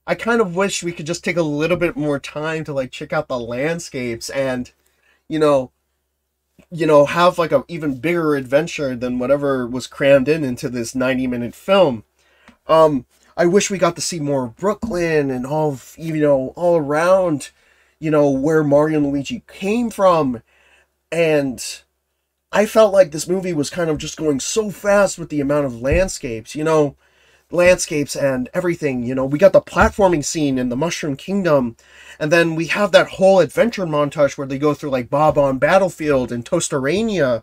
I kind of wish we could just take a little bit more time to like check out the landscapes and, you know, have like a even bigger adventure than whatever was crammed into this 90-minute film. I wish we got to see more of Brooklyn and all around, you know, where Mario and Luigi came from. And I felt like this movie was kind of just going so fast with the amount of landscapes, landscapes and everything. We got the platforming scene in the Mushroom Kingdom, and then we have that whole adventure montage where they go through like Bob-on Battlefield and Tostarena,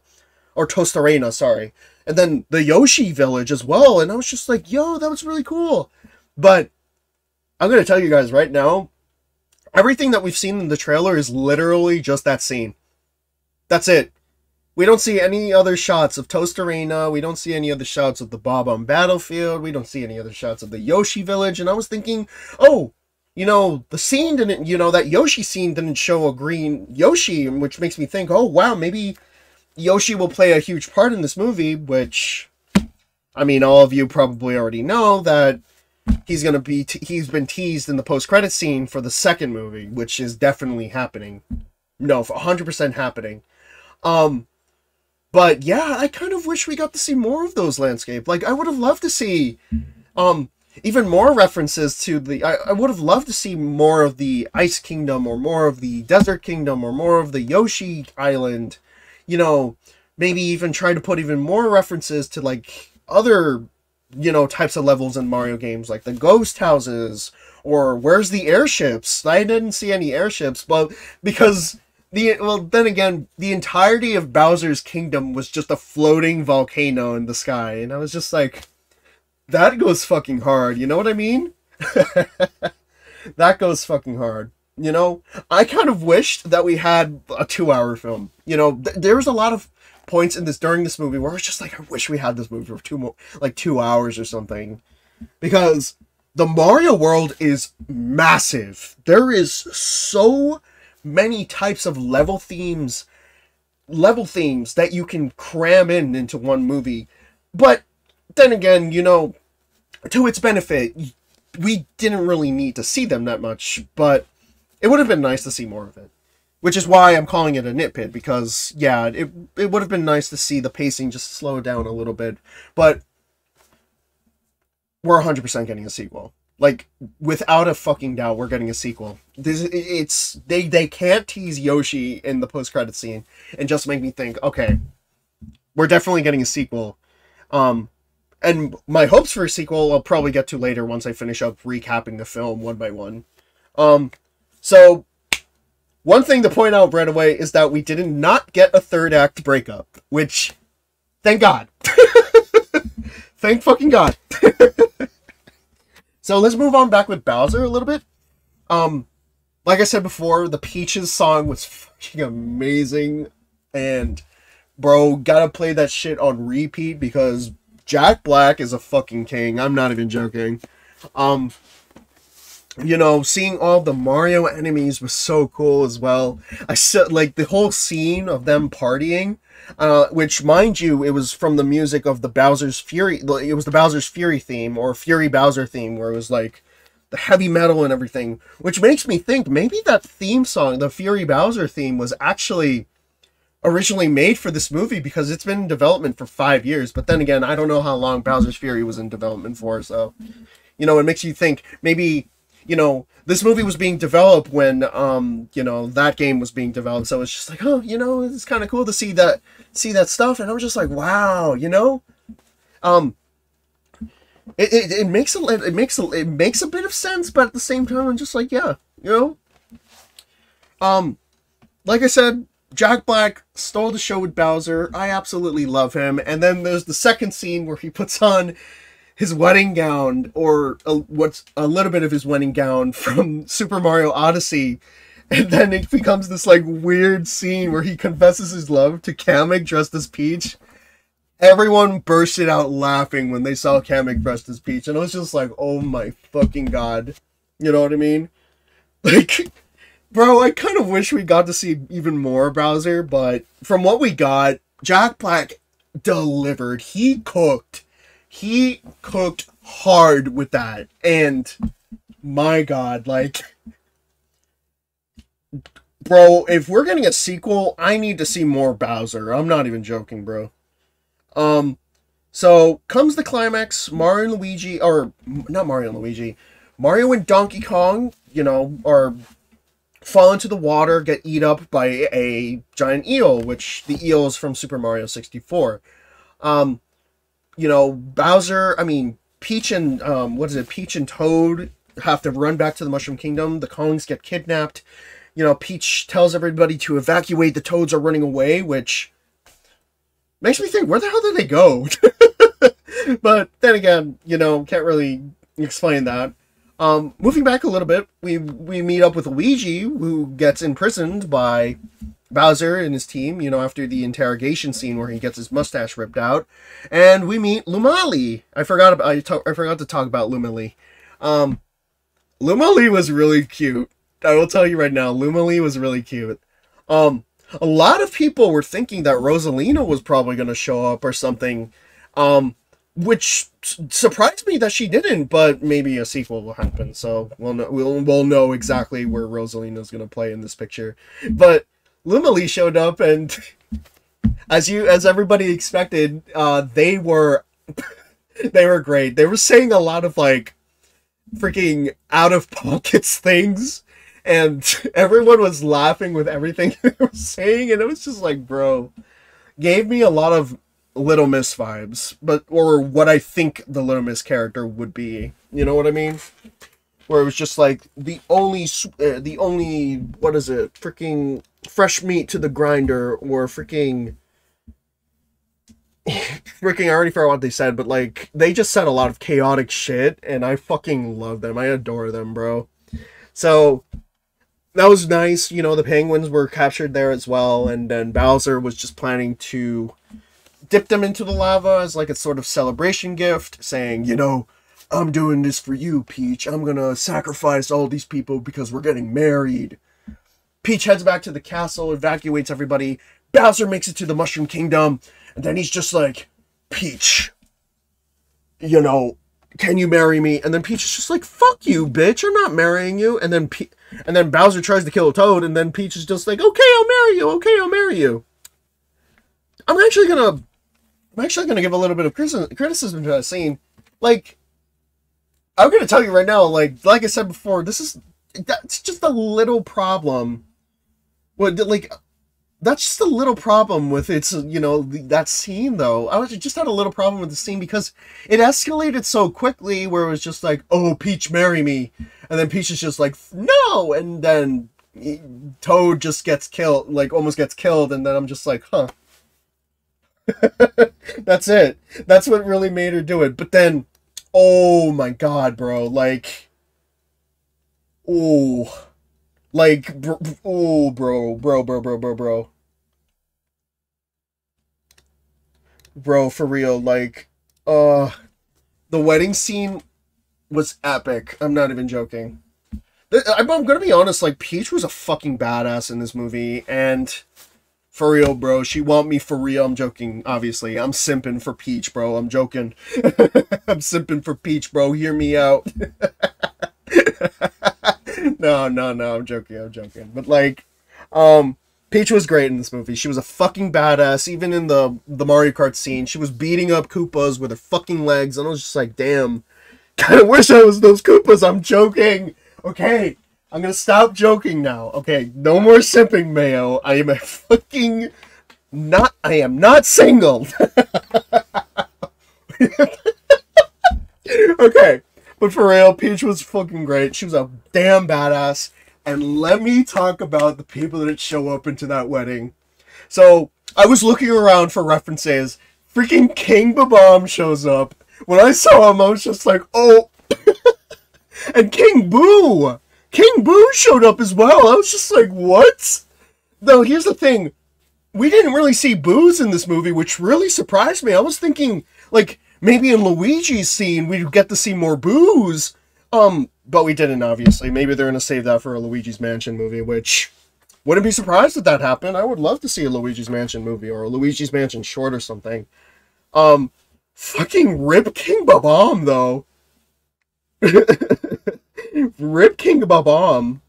sorry. And then the Yoshi village as well, and I was just like, yo, that was really cool. But I'm going to tell you guys right now, everything that we've seen in the trailer is literally just that scene. That's it. We don't see any other shots of Tostarena. We don't see any other shots of the Bob-on Battlefield. We don't see any other shots of the Yoshi village. And I was thinking, oh, the scene didn't, that Yoshi scene didn't show a green Yoshi, which makes me think, oh, wow, maybe Yoshi will play a huge part in this movie, which, I mean, all of you probably already know that he's been teased in the post-credit scene for the second movie, which is definitely happening. No, 100% happening. But yeah, I kind of wish we got to see more of those landscapes. Like, I would have loved to see, even more references to I would have loved to see more of the Ice Kingdom, or more of the Desert Kingdom, or more of the Yoshi Island. Maybe even try to put even more references to, like, other, types of levels in Mario games, like the ghost houses, or where's the airships? I didn't see any airships, but because then again, the entirety of Bowser's Kingdom was just a floating volcano in the sky, and I was just like, that goes fucking hard, you know what I mean? That goes fucking hard. I kind of wished that we had a 2-hour film. There was a lot of points during this movie where I was just like, I wish we had this movie for 2 hours or something. Because the Mario world is massive. There is so many types of level themes that you can cram into one movie. But then again, to its benefit, we didn't really need to see them that much, but it would have been nice to see more of it. Which is why I'm calling it a nitpick, because, yeah, it would have been nice to see the pacing just slow down a little bit. But we're 100% getting a sequel. Like, without a fucking doubt, we're getting a sequel. They can't tease Yoshi in the post-credit scene and just make me think, okay, we're definitely getting a sequel. And my hopes for a sequel I'll probably get to later once I finish up recapping the film one by one. So, one thing to point out right away is that we did not get a third act breakup, which, thank God. Thank fucking God. So let's move on back with Bowser a little bit. Like I said before, the Peaches song was fucking amazing, and bro, gotta play that shit on repeat because Jack Black is a fucking king. I'm not even joking. Seeing all the Mario enemies was so cool as well. I said, like, the whole scene of them partying, which, mind you, it was from the music of the Bowser's Fury. It was the Bowser's Fury theme, or Fury Bowser theme, where it was like the heavy metal and everything, which makes me think maybe that theme song, the Fury Bowser theme, was actually originally made for this movie, because it's been in development for 5 years. But then again, I don't know how long Bowser's Fury was in development for, so, it makes you think maybe, this movie was being developed when, that game was being developed. So it's just like, oh, it's kind of cool to see that stuff. And I was just like, wow, it makes a bit of sense, but at the same time, I'm just like, yeah, like I said, Jack Black stole the show with Bowser. I absolutely love him. And then there's the second scene where he puts on his wedding gown, or what's a little bit of his wedding gown from Super Mario Odyssey, and then it becomes this like weird scene where he confesses his love to Kamek dressed as Peach. Everyone bursted out laughing when they saw Kamek dressed as Peach, and I was just like, oh my fucking god. You know what I mean? Like, bro, I kind of wish we got to see even more Bowser, but from what we got, Jack Black delivered. He cooked hard with that, and my god, like, bro, if we're getting a sequel, I need to see more Bowser. I'm not even joking, bro. So comes the climax. Mario and Luigi, or not Mario and Luigi, Mario and Donkey Kong, are fall into the water, get eat up by a giant eel, which the eel is from Super Mario 64. You know, Bowser, I mean, Peach and, Peach and Toad have to run back to the Mushroom Kingdom. The Kongs get kidnapped. You know, Peach tells everybody to evacuate. The Toads are running away, which makes me think, where the hell did they go? But then again, you know, can't really explain that. Moving back a little bit, we meet up with Luigi, who gets imprisoned by Bowser and his team, you know, after the interrogation scene where he gets his mustache ripped out. And we meet Lumali. I forgot to talk about Lumali. Lumali was really cute. I will tell you right now, Lumali was really cute. A lot of people were thinking that Rosalina was probably going to show up or something, which surprised me that she didn't, but maybe a sequel will happen, so we'll know exactly where Rosalina's going to play in this picture. But Lumali showed up, and as everybody expected, they were great. They were saying a lot of like freaking out of pockets things, and everyone was laughing with everything they were saying, and it was just like, bro, gave me a lot of Little Miss vibes, or what I think the Little Miss character would be. You know what I mean? Where it was just like the only what is it? Freaking fresh meat to the grinder, or freaking I already forgot what they said, but like they just said a lot of chaotic shit, and I fucking love them. I adore them, bro. So that was nice. You know, the penguins were captured there as well, and then Bowser was just planning to dip them into the lava as like a sort of celebration gift, saying, you know, I'm doing this for you, Peach. I'm gonna sacrifice all these people because we're getting married. Peach heads back to the castle, evacuates everybody. Bowser makes it to the Mushroom Kingdom, and then he's just like, Peach, you know, can you marry me? And then Peach is just like, fuck you, bitch, I'm not marrying you. And then Bowser tries to kill a Toad, and then Peach is just like, okay, I'll marry you, okay, I'll marry you. I'm actually gonna give a little bit of criticism to that scene. Like, I'm gonna tell you right now, like I said before, that's just a little problem. That's just a little problem with its, you know, that scene, though. I just had a little problem with the scene because it escalated so quickly where it was just like, oh, Peach, marry me. And then Peach is just like, no! And then Toad just gets killed, like, almost gets killed, and then I'm just like, huh. That's it. That's what really made her do it. But then, oh my god, bro, like, oh... Like, oh, bro. Bro, for real, like, the wedding scene was epic. I'm not even joking. I'm gonna be honest, like, Peach was a fucking badass in this movie, and for real, bro, she want me for real. I'm joking, obviously. I'm simping for Peach, bro. I'm joking. I'm simping for Peach, bro. Hear me out. No, I'm joking. But, like, Peach was great in this movie. She was a fucking badass. Even in the Mario Kart scene, she was beating up Koopas with her fucking legs, and I was just like, damn. Kinda wish I was those Koopas. I'm joking. Okay, I'm gonna stop joking now. Okay, no more simping, Mayo. I am not single. Okay. But for real, Peach was fucking great. She was a damn badass. And let me talk about the people that show up into that wedding. So, I was looking around for references. Freaking King Babam shows up. When I saw him, I was just like, oh. And King Boo! King Boo showed up as well. I was just like, what? Though, here's the thing. We didn't really see Boos in this movie, which really surprised me. I was thinking, like, maybe in Luigi's scene, we'd get to see more Boos. But we didn't, obviously. Maybe they're going to save that for a Luigi's Mansion movie, which wouldn't be surprised if that happened. I would love to see a Luigi's Mansion movie or a Luigi's Mansion short or something. Fucking rip King Babam, though. Rip King Babam.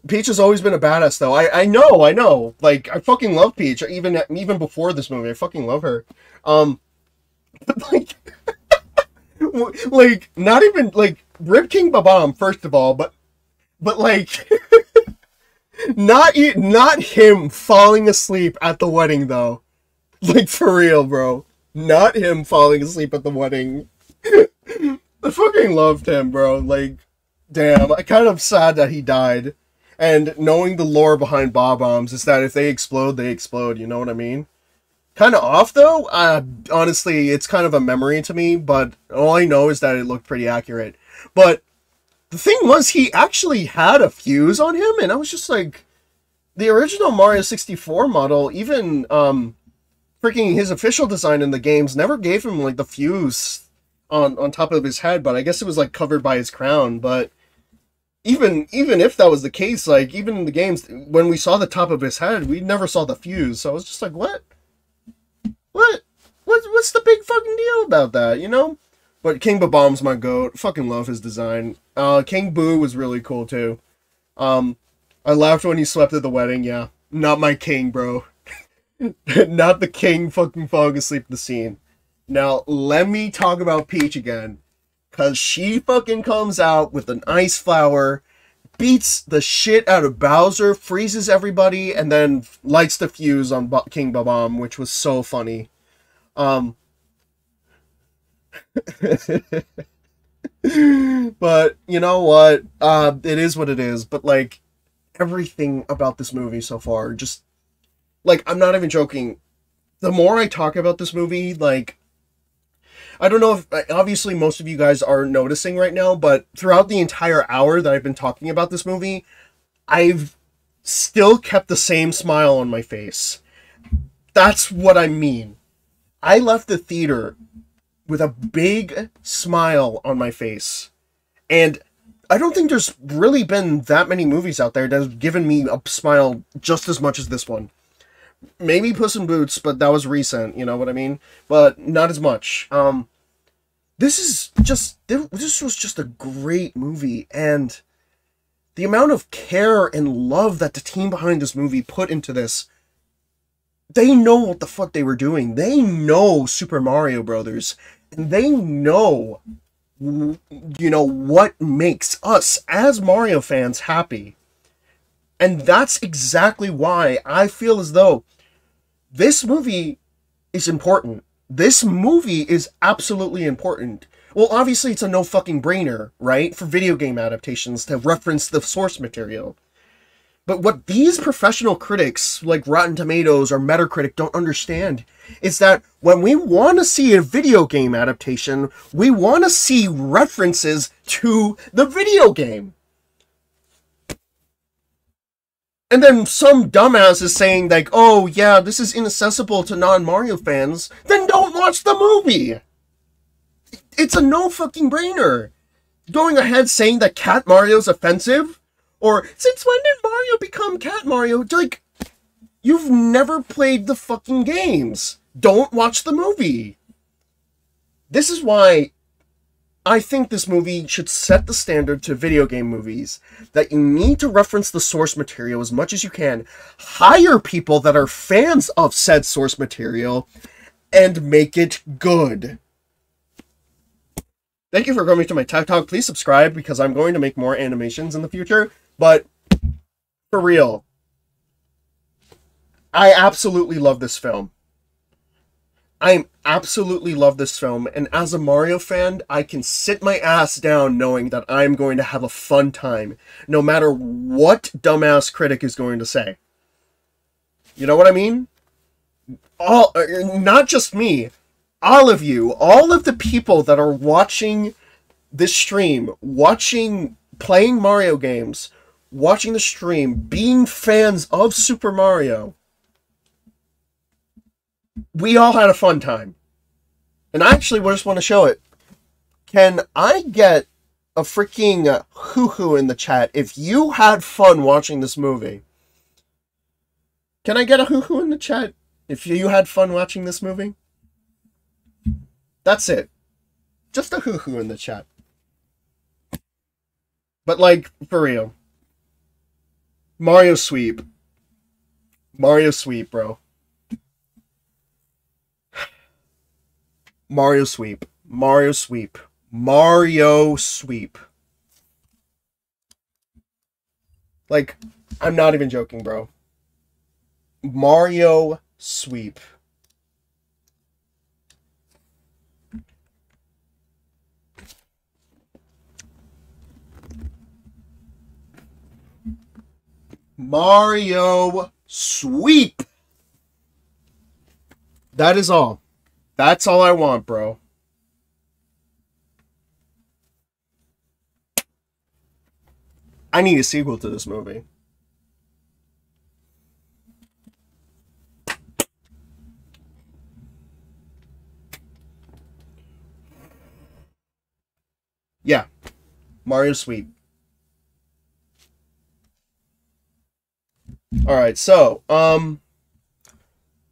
Peach has always been a badass, though. I know. Like, I fucking love Peach. Even before this movie, I fucking love her. But, like... like, not even, like, Rip King Babam, first of all, but like, Not him falling asleep at the wedding though. Like for real, bro. Not him falling asleep at the wedding. I fucking loved him, bro. Like, damn, I kind of sad that he died. And knowing the lore behind bob bombs is that if they explode, you know what I mean? Kind of off, though. Honestly, it's kind of a memory to me, but all I know is that it looked pretty accurate. But the thing was, he actually had a fuse on him, and I was just like, the original Mario 64 model, even, freaking his official design in the games never gave him, like, the fuse on top of his head, but I guess it was, like, covered by his crown, but even if that was the case, like, even in the games, when we saw the top of his head, we never saw the fuse, so I was just like, what? What's the big fucking deal about that, you know? But King Bob-omb's my goat. Fucking love his design. King Boo was really cool, too. I laughed when he slept at the wedding, yeah. Not my king, bro. Not the king fucking falling asleep in the scene. Now, let me talk about Peach again. Because she fucking comes out with an ice flower, beats the shit out of Bowser, freezes everybody, and then lights the fuse on King Bob-omb, which was so funny. But, you know what? It is what it is. But, like, everything about this movie so far, just, like, I'm not even joking. The more I talk about this movie, like, I don't know if, obviously most of you guys are noticing right now, but throughout the entire hour that I've been talking about this movie, I've still kept the same smile on my face. That's what I mean. I left the theater with a big smile on my face. And I don't think there's really been that many movies out there that have given me a smile just as much as this one. Maybe Puss in Boots, but that was recent, you know what I mean? But not as much. This was just a great movie, and the amount of care and love that the team behind this movie put into this, they know what the fuck they were doing. They know Super Mario Brothers, and they know, you know, what makes us as Mario fans happy. And that's exactly why I feel as though this movie is important. This movie is absolutely important. Well, obviously it's a no fucking brainer, right? For video game adaptations to reference the source material. But what these professional critics, like Rotten Tomatoes or Metacritic, don't understand is that when we want to see a video game adaptation, we want to see references to the video game. And then some dumbass is saying, like, oh, yeah, this is inaccessible to non-Mario fans. Then don't watch the movie! It's a no fucking brainer. Going ahead saying that Cat Mario's offensive? Or, since when did Mario become Cat Mario? Like, you've never played the fucking games. Don't watch the movie. This is why I think this movie should set the standard to video game movies, that you need to reference the source material as much as you can, hire people that are fans of said source material, and make it good. Thank you for coming to my Tech Talk. Please subscribe, because I'm going to make more animations in the future, but for real, I absolutely love this film. I absolutely love this film, and as a Mario fan, I can sit my ass down knowing that I'm going to have a fun time, no matter what dumbass critic is going to say. You know what I mean? Not just me, all of you, all of the people that are watching this stream, playing Mario games, watching the stream, being fans of Super Mario, we all had a fun time. And I actually just want to show it. Can I get a freaking hoo-hoo in the chat if you had fun watching this movie? Can I get a hoo-hoo in the chat if you had fun watching this movie? That's it. Just a hoo-hoo in the chat. But, like, for real. Mario sweep. Mario sweep, bro. Mario sweep. Mario sweep. Mario sweep. Like, I'm not even joking, bro. Mario sweep. Mario sweep. That is all. That's all I want, bro. I need a sequel to this movie. Yeah. Mario sweep. Alright, so,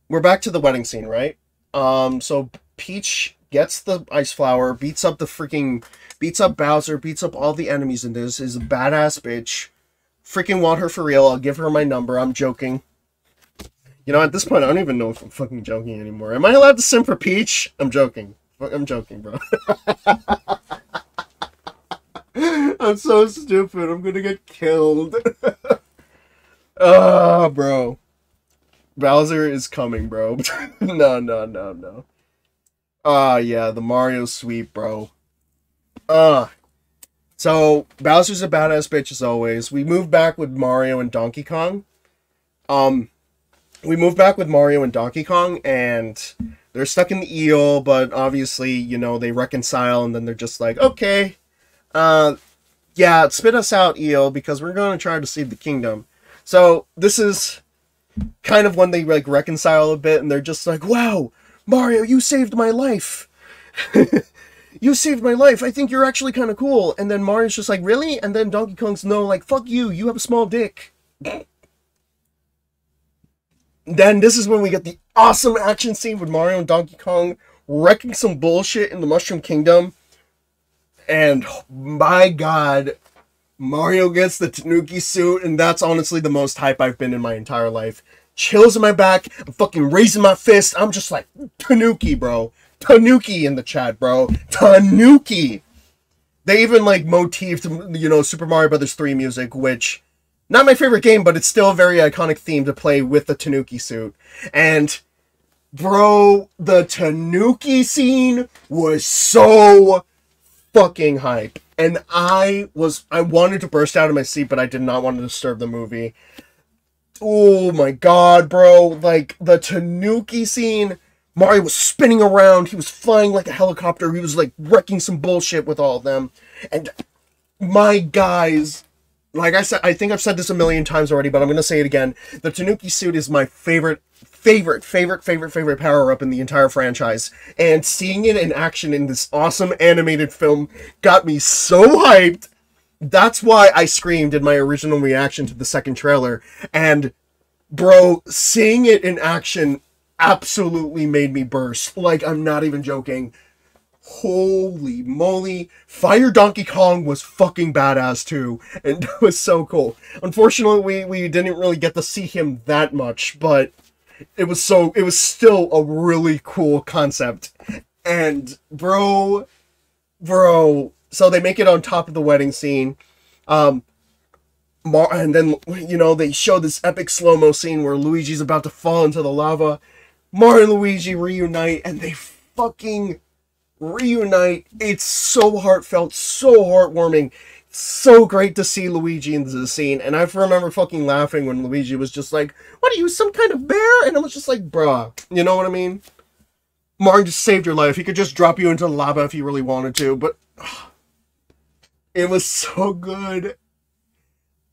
we're back to the wedding scene, right? So Peach gets the ice flower, beats up Bowser, beats up all the enemies in this, is a badass bitch. Freaking want her for real, I'll give her my number, I'm joking. You know, at this point, I don't even know if I'm fucking joking anymore. Am I allowed to simp for Peach? I'm joking. I'm joking, bro. I'm so stupid, I'm gonna get killed. Bro. Bowser is coming, bro. No. Yeah, the Mario sweep, bro. So, Bowser's a badass bitch as always. We move back with Mario and Donkey Kong. And they're stuck in the eel, but obviously, you know, they reconcile, and then they're just like, okay, yeah, spit us out, eel, because we're going to try to save the kingdom. So, this is kind of when they like reconcile a bit, and they're just like, wow, Mario, you saved my life. You saved my life. I think you're actually kind of cool. And then Mario's just like, really? And then Donkey Kong's no, like, fuck you. You have a small dick. Then this is when we get the awesome action scene with Mario and Donkey Kong wrecking some bullshit in the Mushroom Kingdom. And my god, Mario gets the Tanuki suit, and that's honestly the most hype I've been in my entire life. Chills in my back, I'm fucking raising my fist, I'm just like, Tanuki, bro. Tanuki in the chat, bro. Tanuki! They even, like, motifed, you know, Super Mario Bros. 3 music, which, not my favorite game, but it's still a very iconic theme to play with the Tanuki suit. And, bro, the Tanuki scene was so fucking hype. And I wanted to burst out of my seat, but I did not want to disturb the movie. Oh my god, bro. Like, the Tanuki scene, Mario was spinning around, he was flying like a helicopter, he was, like, wrecking some bullshit with all of them. And, my guys, like I said, I think I've said this a million times already, but I'm gonna say it again. The Tanuki suit is my favorite power-up in the entire franchise. And seeing it in action in this awesome animated film got me so hyped. That's why I screamed in my original reaction to the second trailer. And, bro, seeing it in action absolutely made me burst. Like, I'm not even joking. Holy moly. Fire Donkey Kong was fucking badass too. And it was so cool. Unfortunately, we didn't really get to see him that much, but it was still a really cool concept. And, bro, so they make it on top of the wedding scene. And then, you know, they show this epic slow-mo scene where Luigi's about to fall into the lava. Mario and Luigi reunite, and they fucking reunite. It's so heartfelt, so heartwarming. So great to see Luigi in the scene. And I remember fucking laughing when Luigi was just like, what are you, some kind of bear? And I was just like, bruh, you know what I mean? Mario just saved your life. He could just drop you into the lava if he really wanted to, but it was so good.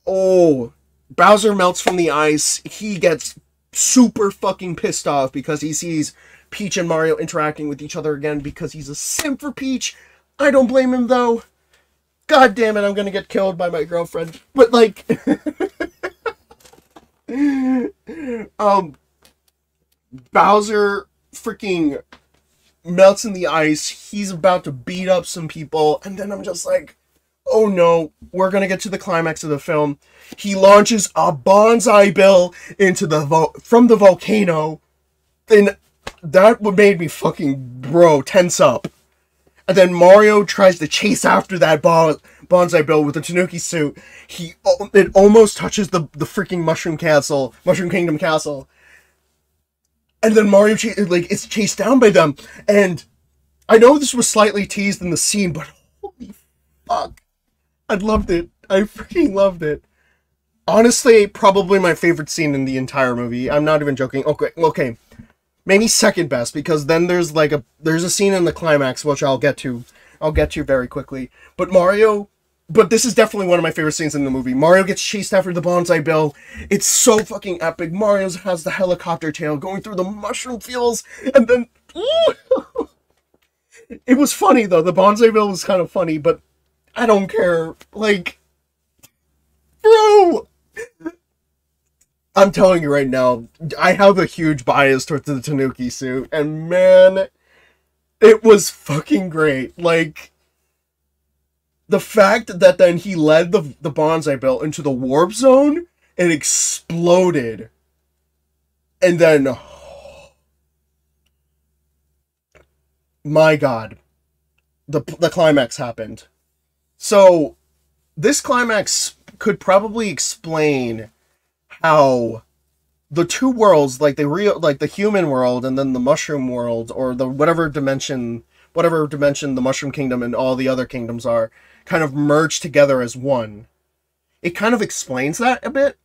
Oh, Bowser melts from the ice. He gets super fucking pissed off because he sees Peach and Mario interacting with each other again because he's a simp for Peach. I don't blame him, though. God damn it, I'm gonna get killed by my girlfriend. But, like... Bowser freaking melts in the ice. He's about to beat up some people. And then I'm just like, oh no, we're gonna get to the climax of the film. He launches a bonsai bill into from the volcano. And that made me fucking, bro, tense up. And then Mario tries to chase after that Bonsai Bill with the Tanuki suit, it almost touches the freaking Mushroom Kingdom castle. And then Mario, it's chased down by them. And I know this was slightly teased in the scene, but holy fuck. I loved it. I freaking loved it. Honestly, probably my favorite scene in the entire movie. I'm not even joking. Okay. Maybe second best, because then there's a scene in the climax, which I'll get to very quickly. But this is definitely one of my favorite scenes in the movie. Mario gets chased after the Bonsai Bill. It's so fucking epic. Mario has the helicopter tail going through the mushroom fields, and then... It was funny, though. The Bonsai Bill was kind of funny, but I don't care. Like... Bro! I'm telling you right now, I have a huge bias towards the Tanuki suit, and man, it was fucking great. Like... The fact that then he led the Bonsai Bill into the warp zone and exploded. And then... my god. The climax happened. So, this climax could probably explain how the two worlds, like the human world and then the mushroom world, or the whatever dimension the Mushroom Kingdom and all the other kingdoms are, kind of merge together as one. It kind of explains that a bit.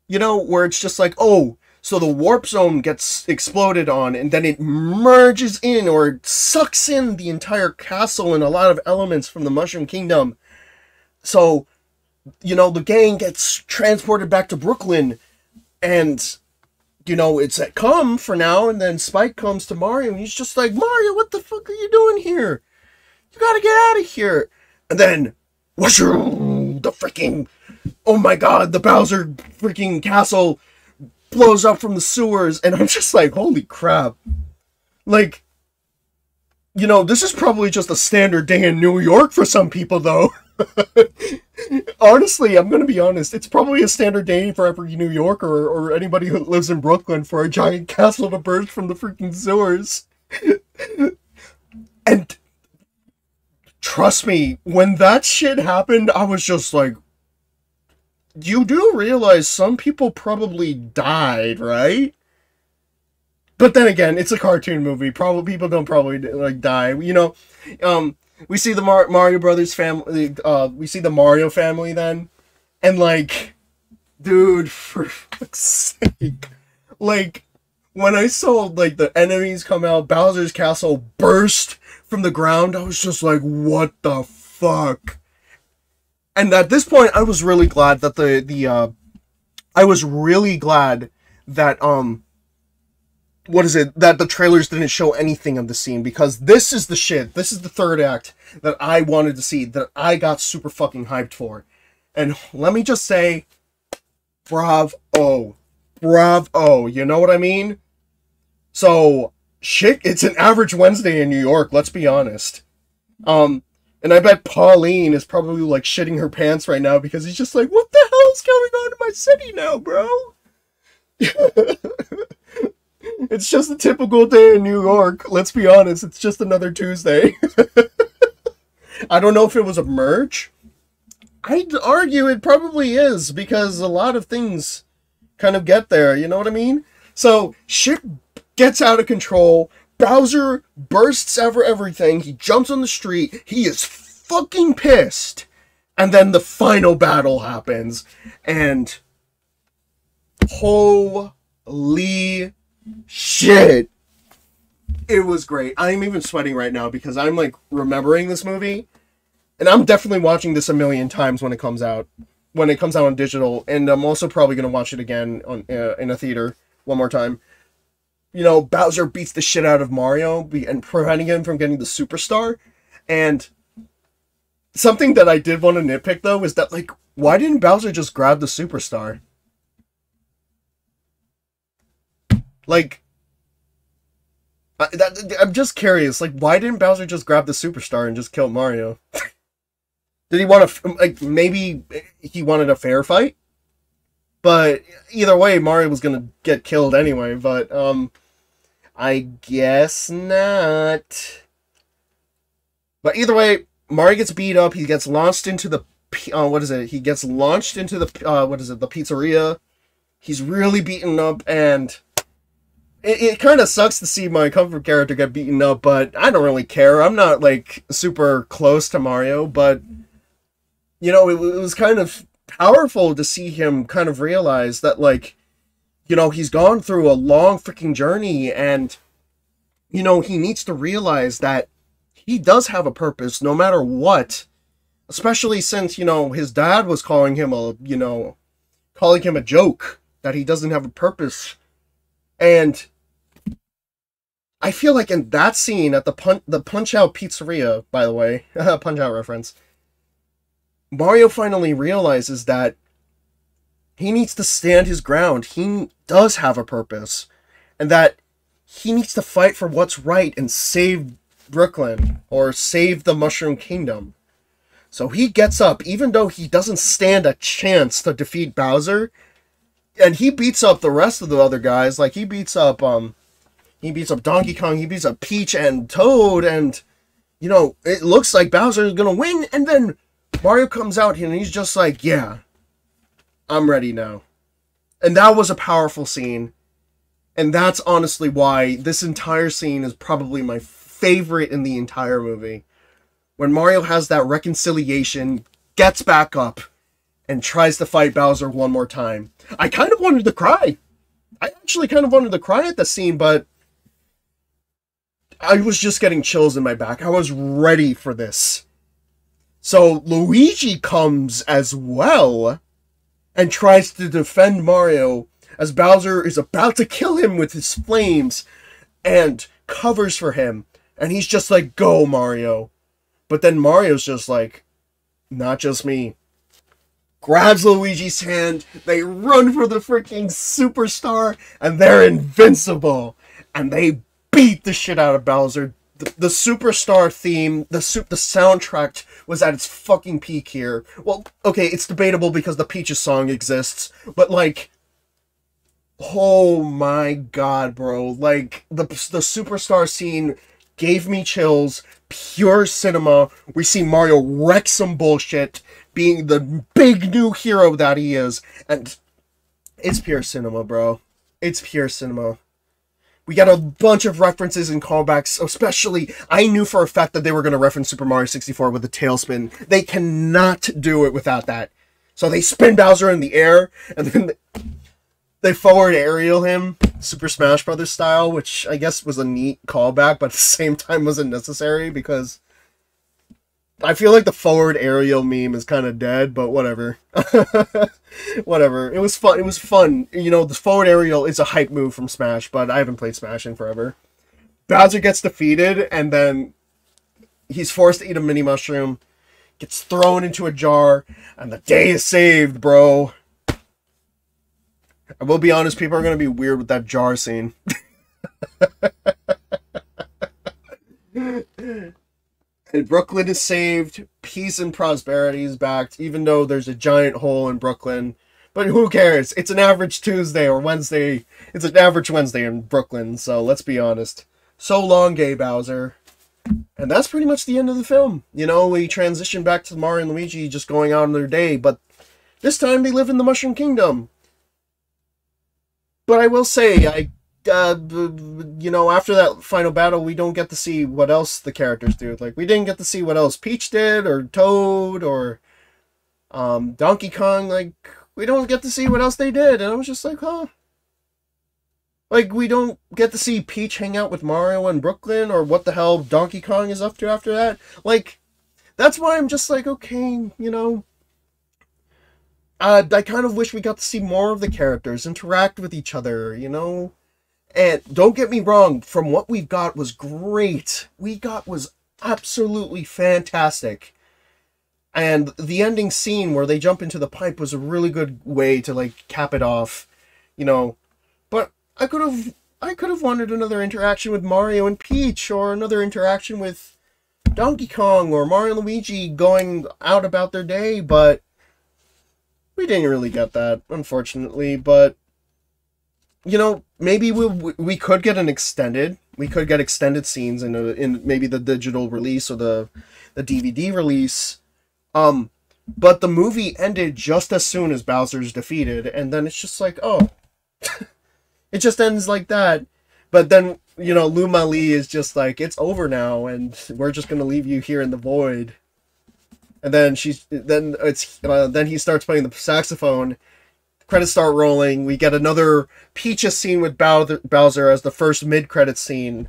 You know, where it's just like, oh, so the warp zone gets exploded on, and then it merges in, or it sucks in the entire castle and a lot of elements from the Mushroom Kingdom. So, you know, the gang gets transported back to Brooklyn, and, you know, it's at come for now, and then Spike comes to Mario, and he's just like, Mario, what the fuck are you doing here? You gotta get out of here. And then, whooshoo, the freaking, oh my god, the Bowser freaking castle blows up from the sewers, and I'm just like, holy crap. Like, you know, this is probably just a standard day in New York for some people, though. Honestly, I'm gonna be honest, it's probably a standard day for every New Yorker or anybody who lives in Brooklyn for a giant castle to burst from the freaking sewers. And trust me, when that shit happened, I was just like, you do realize some people probably died, right? But then again, it's a cartoon movie. Probably people don't like die. You know, we see the Mario Brothers family. We see the Mario family then, and like, dude, for fuck's sake, like when I saw like the enemies come out, Bowser's castle burst from the ground, I was just like, what the fuck? And at this point, I was really glad that that the trailers didn't show anything of the scene, because this is the shit. This is the third act that I wanted to see, that I got super fucking hyped for. And let me just say, bravo. Bravo. You know what I mean? So, shit, it's an average Wednesday in New York, let's be honest. And I bet Pauline is probably like shitting her pants right now, because he's just like, what the hell is going on in my city now, bro? It's just a typical day in New York. Let's be honest. It's just another Tuesday. I don't know if it was a merge. I'd argue it probably is, because a lot of things kind of get there. You know what I mean? So, shit gets out of control. Bowser bursts over everything. He jumps on the street. He is fucking pissed. And then the final battle happens. And holy shit. It was great. I'm even sweating right now because I'm like remembering this movie. And I'm definitely watching this a million times when it comes out. When it comes out on digital. And I'm also probably going to watch it again on in a theater one more time. You know, Bowser beats the shit out of Mario and preventing him from getting the superstar. And something that I did want to nitpick, though, is that, like, why didn't Bowser just grab the superstar? Like, I'm just curious. Like, why didn't Bowser just grab the superstar and just kill Mario? Did he want to, like, maybe he wanted a fair fight? But either way, Mario was gonna get killed anyway, but, I guess not. But either way, Mario gets beat up. He gets launched into the what is it? He gets launched into the what is it? The pizzeria. He's really beaten up, and it kind of sucks to see my comfort character get beaten up, but I don't really care. I'm not, like, super close to Mario, but, you know, it was kind of powerful to see him kind of realize that, like, you know, he's gone through a long freaking journey, and, you know, he needs to realize that he does have a purpose no matter what, especially since, you know, his dad was calling him a joke, that he doesn't have a purpose. And I feel like in that scene at the Punch-Out Pizzeria, by the way, Punch-Out reference, Mario finally realizes that he needs to stand his ground. He does have a purpose. And that he needs to fight for what's right and save Brooklyn, or save the Mushroom Kingdom. So he gets up, even though he doesn't stand a chance to defeat Bowser, and he beats up the rest of the other guys. Like, he beats up Donkey Kong, he beats up Peach and Toad, and, you know, it looks like Bowser is gonna win, and then Mario comes out and he's just like, yeah, I'm ready now. And that was a powerful scene, and that's honestly why this entire scene is probably my favorite in the entire movie. When Mario has that reconciliation, gets back up, and tries to fight Bowser one more time. I kind of wanted to cry. I actually kind of wanted to cry at the scene, but I was just getting chills in my back. I was ready for this. So Luigi comes as well and tries to defend Mario as Bowser is about to kill him with his flames and covers for him. And he's just like, go, Mario. But then Mario's just like, not just me. Grabs Luigi's hand, they run for the freaking superstar, and they're invincible. And they beat the shit out of Bowser. The superstar theme, the soundtrack was at its fucking peak here. Well, okay, it's debatable because the Peaches song exists, but, like, oh my god, bro. Like, the superstar scene gave me chills. Pure cinema. We see Mario wreck some bullshit, being the big new hero that he is, and it's pure cinema, bro. It's pure cinema. We got a bunch of references and callbacks, especially, I knew for a fact that they were going to reference Super Mario 64 with a tailspin. They cannot do it without that. So they spin Bowser in the air, and then they forward aerial him, Super Smash Bros. Style, which I guess was a neat callback, but at the same time wasn't necessary, because I feel like the forward aerial meme is kind of dead, but whatever. Whatever. It was fun. It was fun. You know, the forward aerial is a hype move from Smash, but I haven't played Smash in forever. Bowser gets defeated, and then he's forced to eat a mini mushroom, gets thrown into a jar, and the day is saved, bro. I will be honest, people are going to be weird with that jar scene. And Brooklyn is saved, peace and prosperity is back, even though there's a giant hole in Brooklyn. But who cares? It's an average Tuesday or Wednesday. It's an average Wednesday in Brooklyn, so let's be honest. So long, gay Bowser. And that's pretty much the end of the film. You know, we transition back to Mario and Luigi just going out on their day, but this time they live in the Mushroom Kingdom. But I will say, you know, after that final battle, we don't get to see what else the characters do. Like, we didn't get to see what else Peach did, or Toad, or Donkey Kong. Like, we don't get to see what else they did. And I was just like, huh? Like, we don't get to see Peach hang out with Mario and Brooklyn, or what the hell Donkey Kong is up to after that. Like, that's why I'm just like, okay, you know. I kind of wish we got to see more of the characters interact with each other, you know? And don't get me wrong, from what we got was great. Was absolutely fantastic. And the ending scene where they jump into the pipe was a really good way to, like, cap it off, you know? But I could have wanted another interaction with Mario and Peach, or another interaction with Donkey Kong, or Mario and Luigi going out about their day, but we didn't really get that, unfortunately. But you know, maybe we could get an extended. We could get extended scenes in maybe the digital release or the DVD release. But the movie ended just as soon as Bowser's defeated, and then it's just like, oh, it just ends like that. But then, you know, Luma Lee is just like, it's over now, and we're just gonna leave you here in the void. And then then he starts playing the saxophone. Credits start rolling. We get another Peaches scene with Bowser as the first mid-credit scene.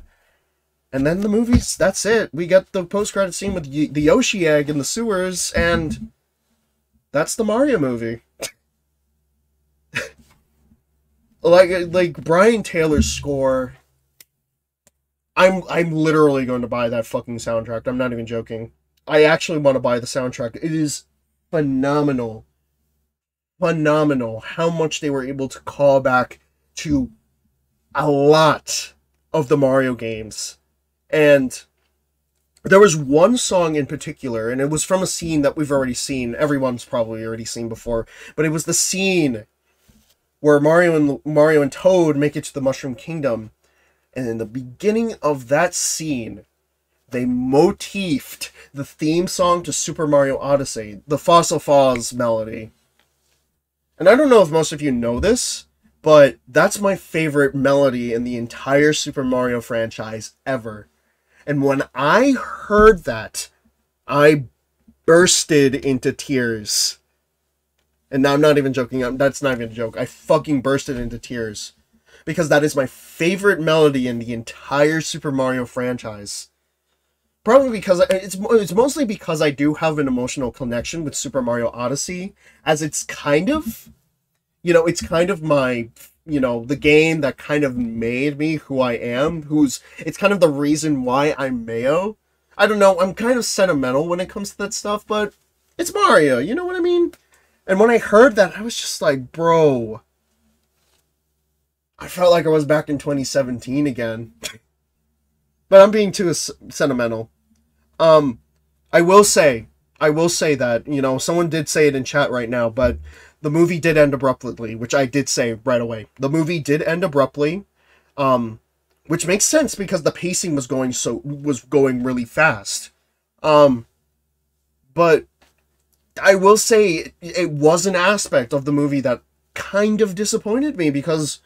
And then the movie's, that's it. We get the post-credit scene with the Yoshi egg in the sewers, and that's the Mario movie. like Brian Taylor's score. I'm literally going to buy that fucking soundtrack. I'm not even joking. I actually want to buy the soundtrack. It is phenomenal. Phenomenal how much they were able to call back to a lot of the Mario games. And there was one song in particular, and it was from a scene that we've already seen. Everyone's probably already seen before, but it was the scene where Mario and Toad make it to the Mushroom Kingdom. And in the beginning of that scene, they motifed the theme song to Super Mario Odyssey, the Fossil Falls melody. And I don't know if most of you know this, but that's my favorite melody in the entire Super Mario franchise ever. And when I heard that, I bursted into tears. And now I'm not even joking. That's not even a joke. I fucking bursted into tears. Because that is my favorite melody in the entire Super Mario franchise. Probably because it's mostly because I do have an emotional connection with Super Mario Odyssey, as it's kind of, you know, it's kind of my, you know, the game that kind of made me who I am, it's kind of the reason why I'm Mayo. I don't know, I'm kind of sentimental when it comes to that stuff, but it's Mario, you know what I mean? And when I heard that, I was just like, bro, I felt like I was back in 2017 again. But I'm being too sentimental. I will say that, you know, someone did say it in chat right now, but the movie did end abruptly, which I did say right away. The movie did end abruptly, which makes sense because the pacing was going really fast. But I will say it was an aspect of the movie that kind of disappointed me because,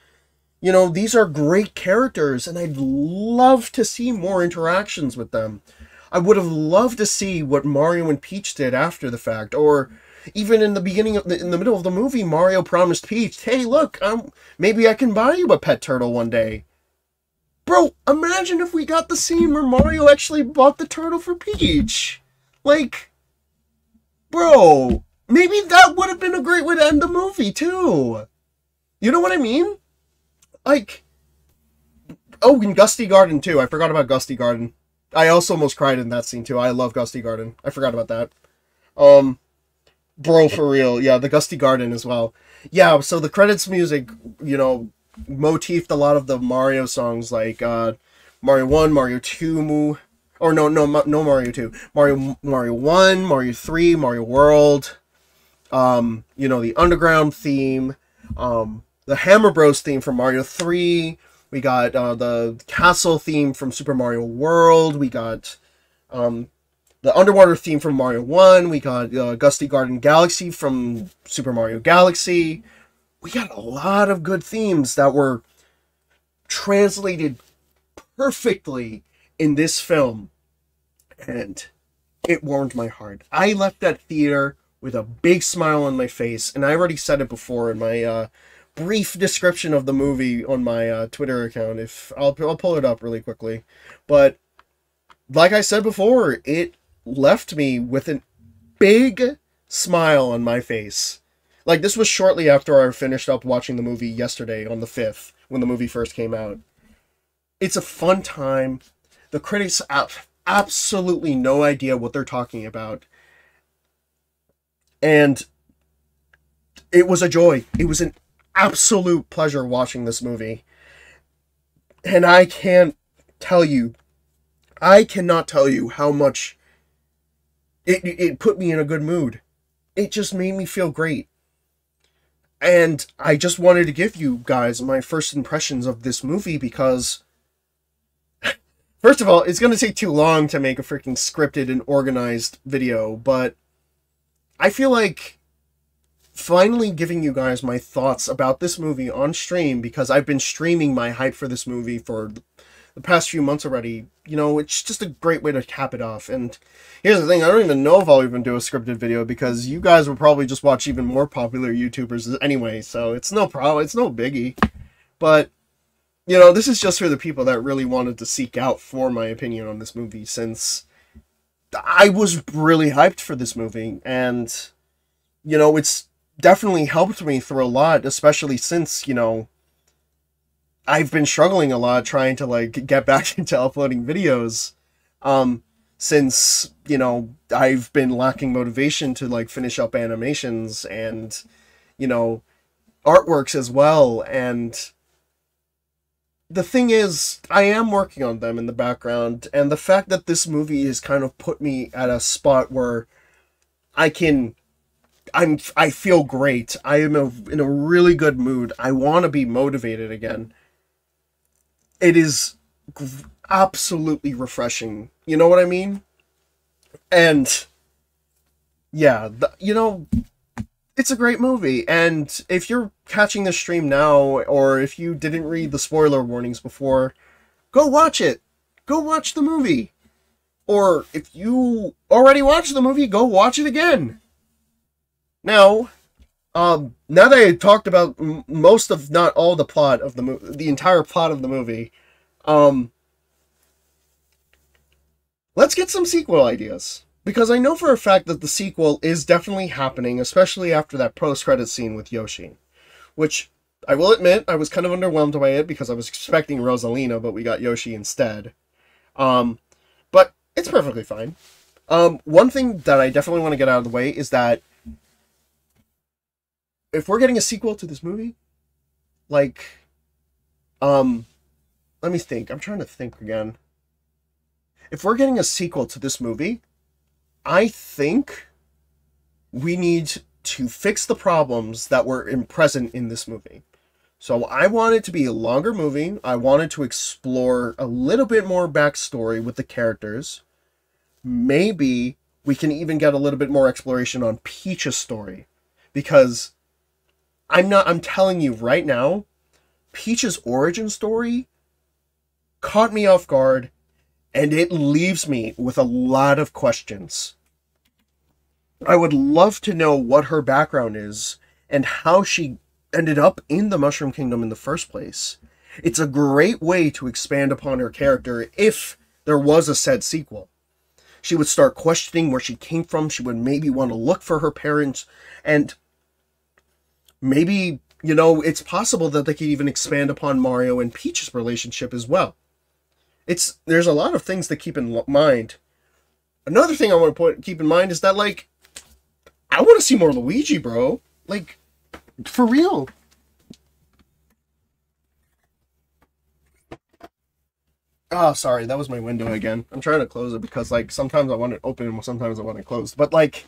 you know, these are great characters, and I'd love to see more interactions with them. I would have loved to see what Mario and Peach did after the fact, or even in the beginning in the middle of the movie, Mario promised Peach, "Hey, look, maybe I can buy you a pet turtle one day." Bro, imagine if we got the scene where Mario actually bought the turtle for Peach. Like, bro, maybe that would have been a great way to end the movie too. You know what I mean? Like, oh, in Gusty Garden, too. I forgot about Gusty Garden. I also almost cried in that scene, too. I love Gusty Garden. I forgot about that. Bro, for real. Yeah, the Gusty Garden as well. Yeah, so the credits music, you know, motifed a lot of the Mario songs, like, Mario 1, Mario 2, or no Mario 2. Mario 1, Mario 3, Mario World, you know, the Underground theme, the Hammer Bros theme from Mario 3. We got the castle theme from Super Mario World. We got the underwater theme from Mario 1. We got Gusty Garden Galaxy from Super Mario Galaxy. We got a lot of good themes that were translated perfectly in this film. And it warmed my heart. I left that theater with a big smile on my face. And I already said it before in my brief description of the movie on my Twitter account. If I'll pull it up really quickly, but like I said before, it left me with a big smile on my face. Like, this was shortly after I finished up watching the movie yesterday on the 5th when the movie first came out. It's a fun time. The critics have absolutely no idea what they're talking about, and it was a joy. It was an absolute pleasure watching this movie. And I cannot tell you how much it put me in a good mood. It just made me feel great. And I just wanted to give you guys my first impressions of this movie because, first of all, it's going to take too long to make a freaking scripted and organized video, but I feel like finally giving you guys my thoughts about this movie on stream, because I've been streaming my hype for this movie for the past few months already. You know, it's just a great way to cap it off. And here's the thing, I don't even know if I'll even do a scripted video, because you guys will probably just watch even more popular YouTubers anyway, so it's no problem, it's no biggie. But, you know, this is just for the people that really wanted to seek out for my opinion on this movie, since I was really hyped for this movie, and, you know, it's definitely helped me through a lot, especially since, you know, I've been struggling a lot trying to, like, get back into uploading videos, since, you know, I've been lacking motivation to, like, finish up animations and, you know, artworks as well. And the thing is, I am working on them in the background, and the fact that this movie has kind of put me at a spot where I feel great. I am in a really good mood. I want to be motivated again. It is absolutely refreshing. You know what I mean? And yeah, you know, it's a great movie. And if you're catching the stream now, or if you didn't read the spoiler warnings before, go watch it. Go watch the movie. Or if you already watched the movie, go watch it again. Now, now that I talked about most of, not all the plot of the movie, the entire plot of the movie, let's get some sequel ideas. Because I know for a fact that the sequel is definitely happening, especially after that post-credit scene with Yoshi. Which, I will admit, I was kind of underwhelmed by it, because I was expecting Rosalina, but we got Yoshi instead. But it's perfectly fine. One thing that I definitely want to get out of the way is that if we're getting a sequel to this movie, like, let me think. I'm trying to think again. If we're getting a sequel to this movie, I think we need to fix the problems that were present in this movie. So I want it to be a longer movie. I wanted to explore a little bit more backstory with the characters. Maybe we can even get a little bit more exploration on Peach's story, because I'm telling you right now, Peach's origin story caught me off guard, and it leaves me with a lot of questions. I would love to know what her background is and how she ended up in the Mushroom Kingdom in the first place. It's a great way to expand upon her character if there was a said sequel. She would start questioning where she came from. She would maybe want to look for her parents, and maybe, you know, it's possible that they could even expand upon Mario and Peach's relationship as well. There's a lot of things to keep in mind. Another thing I want to keep in mind is that, like, I want to see more Luigi, bro. Like, for real. Oh, sorry, that was my window again. I'm trying to close it because, like, sometimes I want it open and sometimes I want it closed. But, like,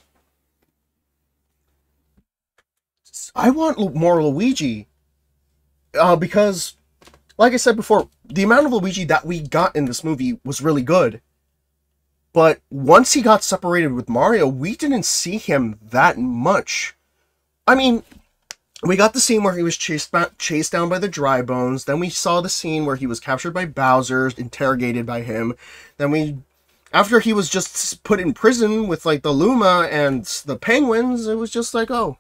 I want more Luigi. Because, like I said before, the amount of Luigi that we got in this movie was really good. But once he got separated with Mario, we didn't see him that much. I mean, we got the scene where he was chased down by the Dry Bones. Then we saw the scene where he was captured by Bowser, interrogated by him. Then after he was just put in prison with, like, the Luma and the Penguins, it was just like, oh,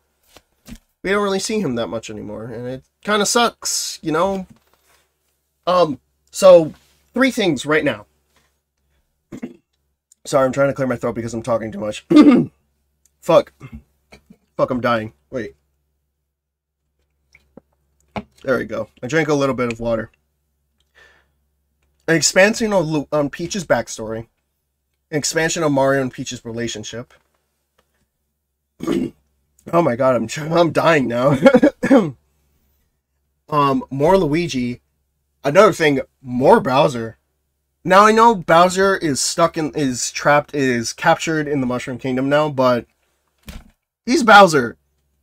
we don't really see him that much anymore. And it kind of sucks, you know? So, 3 things right now. Sorry, I'm trying to clear my throat because I'm talking too much. Fuck, I'm dying. Wait. There we go. I drank a little bit of water. An expansion on Peach's backstory. An expansion on Mario and Peach's relationship. Oh my god, I'm dying now. More Luigi. Another thing, more Bowser. Now I know Bowser is captured in the Mushroom Kingdom now, but he's Bowser.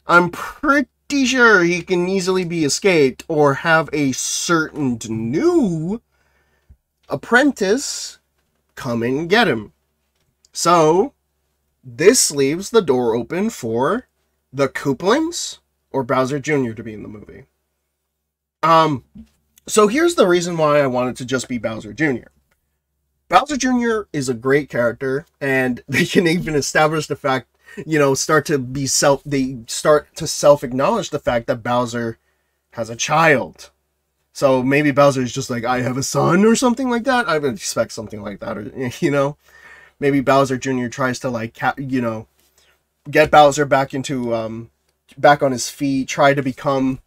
I'm pretty pretty sure he can easily be escaped or have a certain new apprentice come and get him. So, this leaves the door open for the Koopalings or Bowser Jr. to be in the movie. So here's the reason why I wanted to just be Bowser Jr. Bowser Jr. is a great character, and they can even establish the fact, start to self-acknowledge the fact that Bowser has a child. So maybe Bowser is just like, I have a son or something like that. I would expect something like that, or, maybe Bowser Jr. tries to get Bowser back into, back on his feet, try to come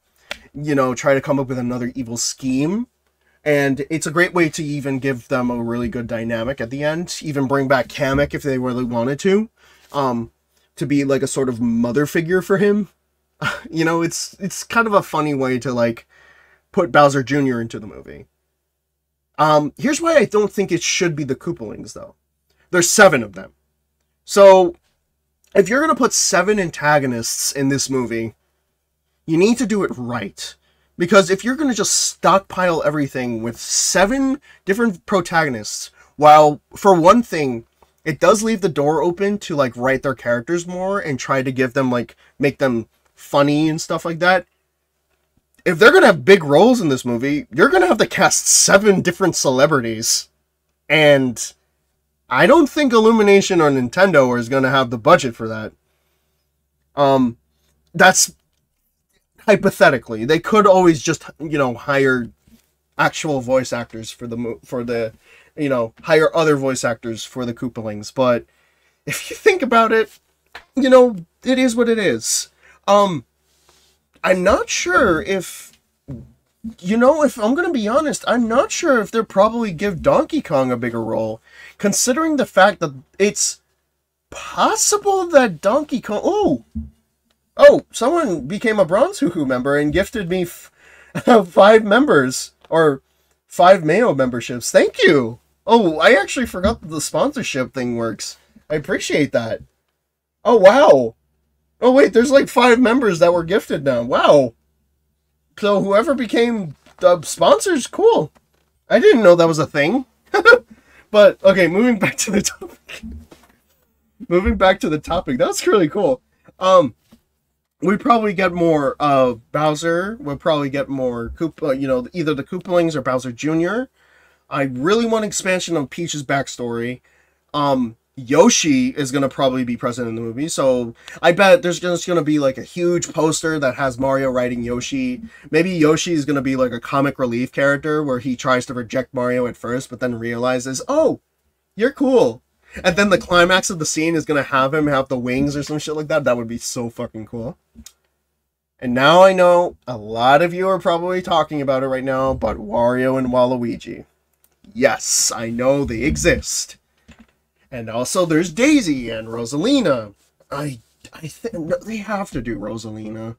up with another evil scheme. And it's a great way to even give them a really good dynamic at the end. Even bring back Kamek if they really wanted to be like a sort of mother figure for him. It's kind of a funny way to like put Bowser Jr. into the movie. Here's why I don't think it should be the Koopalings, though. There's 7 of them. So, if you're going to put 7 antagonists in this movie, you need to do it right. Because if you're going to just stockpile everything with 7 different protagonists, while, for one thing, it does leave the door open to, like, write their characters more and try to give them, like, make them funny and stuff like that. If they're going to have big roles in this movie, you're going to have to cast 7 different celebrities. And I don't think Illumination or Nintendo is going to have the budget for that. That's hypothetically. They could always just, hire actual voice actors hire other voice actors for the Koopalings. But if you think about it, it is what it is. I'm not sure if I'm going to be honest, I'm not sure if they'll probably give Donkey Kong a bigger role, considering the fact that it's possible that Donkey Kong... Oh, someone became a Bronze Hoo-Hoo member and gifted me 5 members, or 5 Mayo memberships. Thank you! Oh, I actually forgot that the sponsorship thing works. I appreciate that. Oh, wow! Oh, wait, there's like 5 members that were gifted now. Wow! So whoever became the sponsors, cool. I didn't know that was a thing. But, okay, moving back to the topic. That's really cool. We'd probably get more Bowser. We'll probably get more either the Koopalings or Bowser Jr. I really want expansion on Peach's backstory. Yoshi is going to probably be present in the movie, so I bet there's just going to be like a huge poster that has Mario riding Yoshi. Maybe Yoshi is going to be like a comic relief character where he tries to reject Mario at first, but then realizes, oh, you're cool. And then the climax of the scene is going to have him have the wings or some shit like that. That would be so fucking cool. And now I know a lot of you are probably talking about it right now, but Wario and Waluigi. Yes, I know they exist. And also there's Daisy and Rosalina. I think they have to do Rosalina.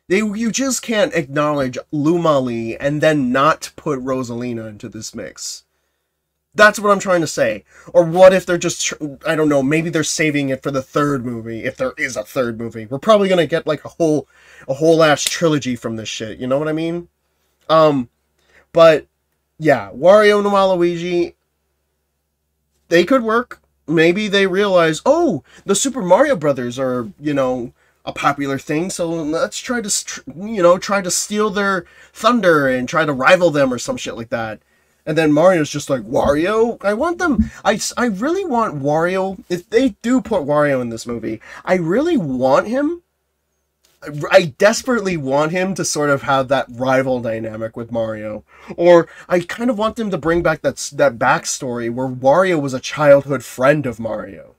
You just can't acknowledge Lumali and then not put Rosalina into this mix. That's what I'm trying to say. Or what if they're just, I don't know, maybe they're saving it for the 3rd movie, if there is a 3rd movie. We're probably going to get like a whole ass trilogy from this shit, you know what I mean? But, yeah, Wario and Waluigi, they could work. Maybe they realize, oh, the Super Mario Brothers are, a popular thing, so let's try to steal their thunder and try to rival them or some shit like that. And then Mario's just like, Wario? I want them... I really want Wario... If they do put Wario in this movie, I really want him... I desperately want him to sort of have that rival dynamic with Mario. Or I kind of want them to bring back that backstory where Wario was a childhood friend of Mario.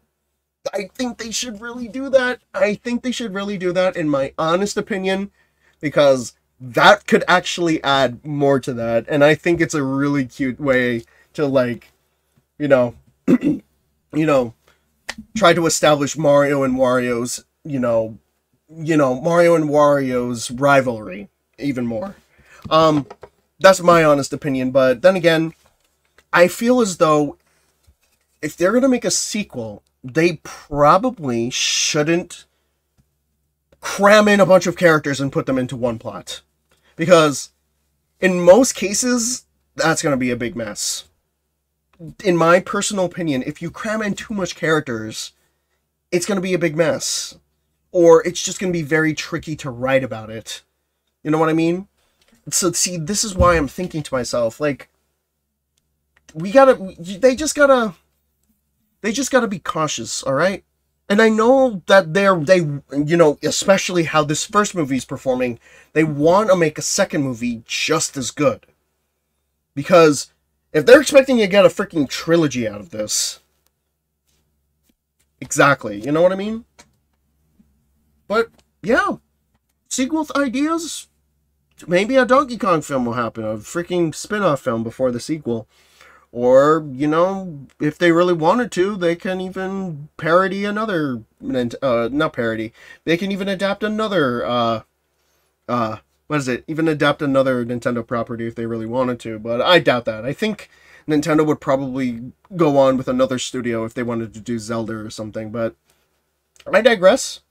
I think they should really do that. I think they should really do that, in my honest opinion, because that could actually add more to that, and I think it's a really cute way to, like, try to establish Mario and Wario's, Mario and Wario's rivalry even more. That's my honest opinion, but then again, I feel as though if they're gonna make a sequel, they probably shouldn't cram in a bunch of characters and put them into one plot. Because in most cases, that's going to be a big mess. In my personal opinion, if you cram in too much characters, it's going to be a big mess. Or it's just going to be very tricky to write about it. You know what I mean? So, see, this is why I'm thinking to myself, like, they just gotta be cautious, alright? And I know that especially how this first movie's performing, they want to make a second movie just as good. Because if they're expecting to get a freaking trilogy out of this, exactly, you know what I mean? But, yeah, sequel ideas, maybe a Donkey Kong film will happen, a freaking spin-off film before the sequel. Or, if they really wanted to, they can even parody another, not parody, they can even adapt another, even adapt another Nintendo property if they really wanted to, but I doubt that. I think Nintendo would probably go on with another studio if they wanted to do Zelda or something, but I digress.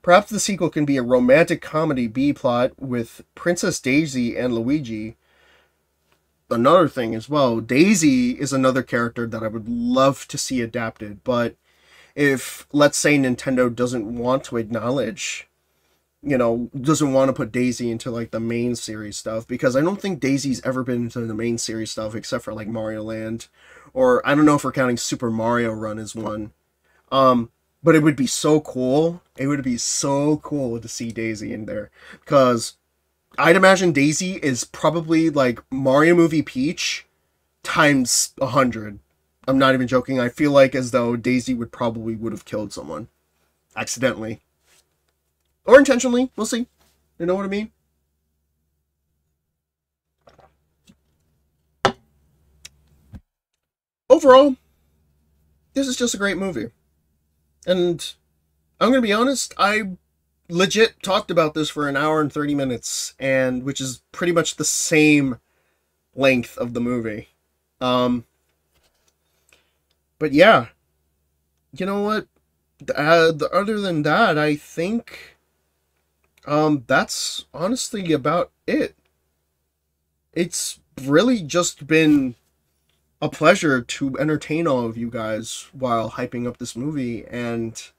Perhaps the sequel can be a romantic comedy B-plot with Princess Daisy and Luigi. Another thing as well, Daisy is another character that I would love to see adapted, but if, let's say, Nintendo doesn't want to acknowledge, doesn't want to put Daisy into, like, the main series stuff, because I don't think Daisy's ever been into the main series stuff, except for, like, Mario Land, or I don't know if we're counting Super Mario Run as one, but it would be so cool, to see Daisy in there, because I'd imagine Daisy is probably like Mario movie Peach times 100. I'm not even joking. I feel like as though Daisy would have killed someone. Accidentally. Or intentionally. We'll see. You know what I mean? Overall, this is just a great movie. And I'm going to be honest, I legit talked about this for an hour and 30 minutes, and which is pretty much the same length of the movie. But yeah, you know what? Other than that, I think that's honestly about it. It's really just been a pleasure to entertain all of you guys while hyping up this movie, and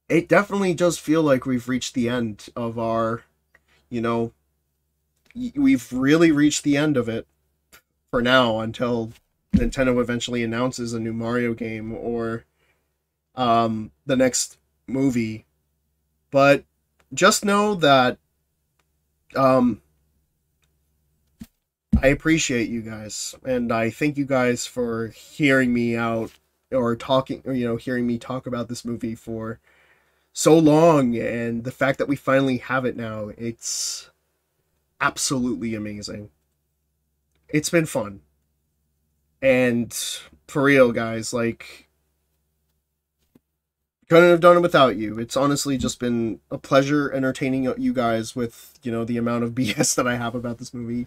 it definitely does feel like we've reached the end of our, we've really reached the end of it for now until Nintendo eventually announces a new Mario game or the next movie. But just know that I appreciate you guys, and I thank you guys for hearing me out or hearing me talk about this movie for so long, and the fact that we finally have it now, it's absolutely amazing. It's been fun. And for real, guys, like, couldn't have done it without you. It's honestly just been a pleasure entertaining you guys with, the amount of BS that I have about this movie,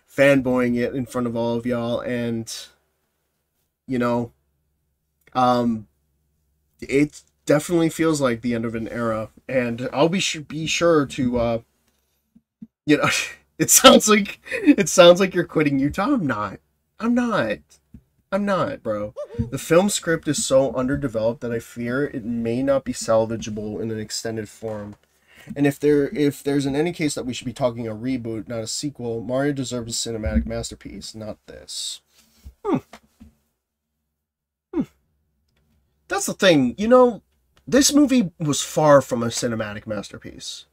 fanboying it in front of all of y'all, and, it definitely feels like the end of an era, and I'll be sure to, it sounds like you're quitting Utah. I'm not, bro. The film script is so underdeveloped that I fear it may not be salvageable in an extended form. And if there's in any case that we should be talking a reboot, not a sequel, Mario deserves a cinematic masterpiece, not this. That's the thing, this movie was far from a cinematic masterpiece.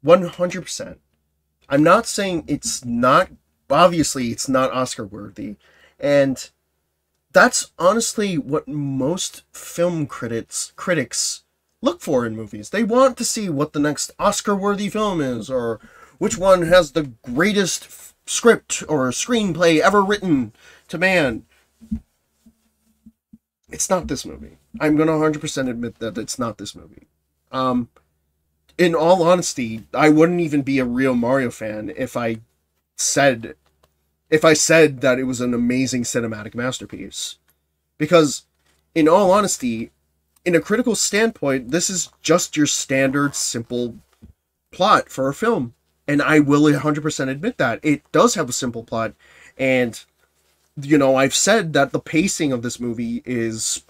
100%. I'm not saying it's not, obviously it's not Oscar worthy, and that's honestly what most film critics look for in movies. They want to see what the next Oscar-worthy film is, or which one has the greatest script or screenplay ever written to man. It's not this movie. I'm going to 100% admit that it's not this movie. In all honesty, I wouldn't even be a real Mario fan if I said that it was an amazing cinematic masterpiece. Because, in all honesty, in a critical standpoint, this is just your standard simple plot for a film. And I will 100% admit that. It does have a simple plot. And, I've said that the pacing of this movie is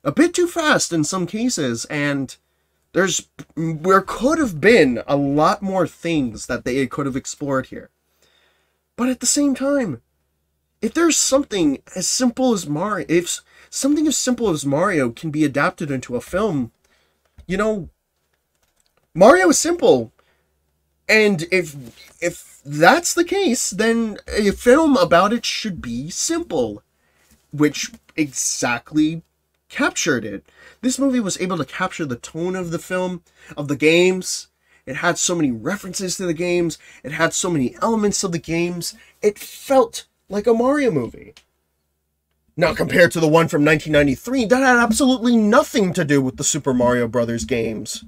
a bit too fast in some cases. And there could have been a lot more things that they could have explored here. But at the same time, if there's something as simple as Mario, if something as simple as Mario can be adapted into a film, Mario is simple. And if that's the case, then a film about it should be simple, which exactly captured it. This movie was able to capture the tone of the film, of the games. It had so many references to the games. It had so many elements of the games. It felt like a Mario movie. Now, compared to the one from 1993, that had absolutely nothing to do with the Super Mario Brothers games.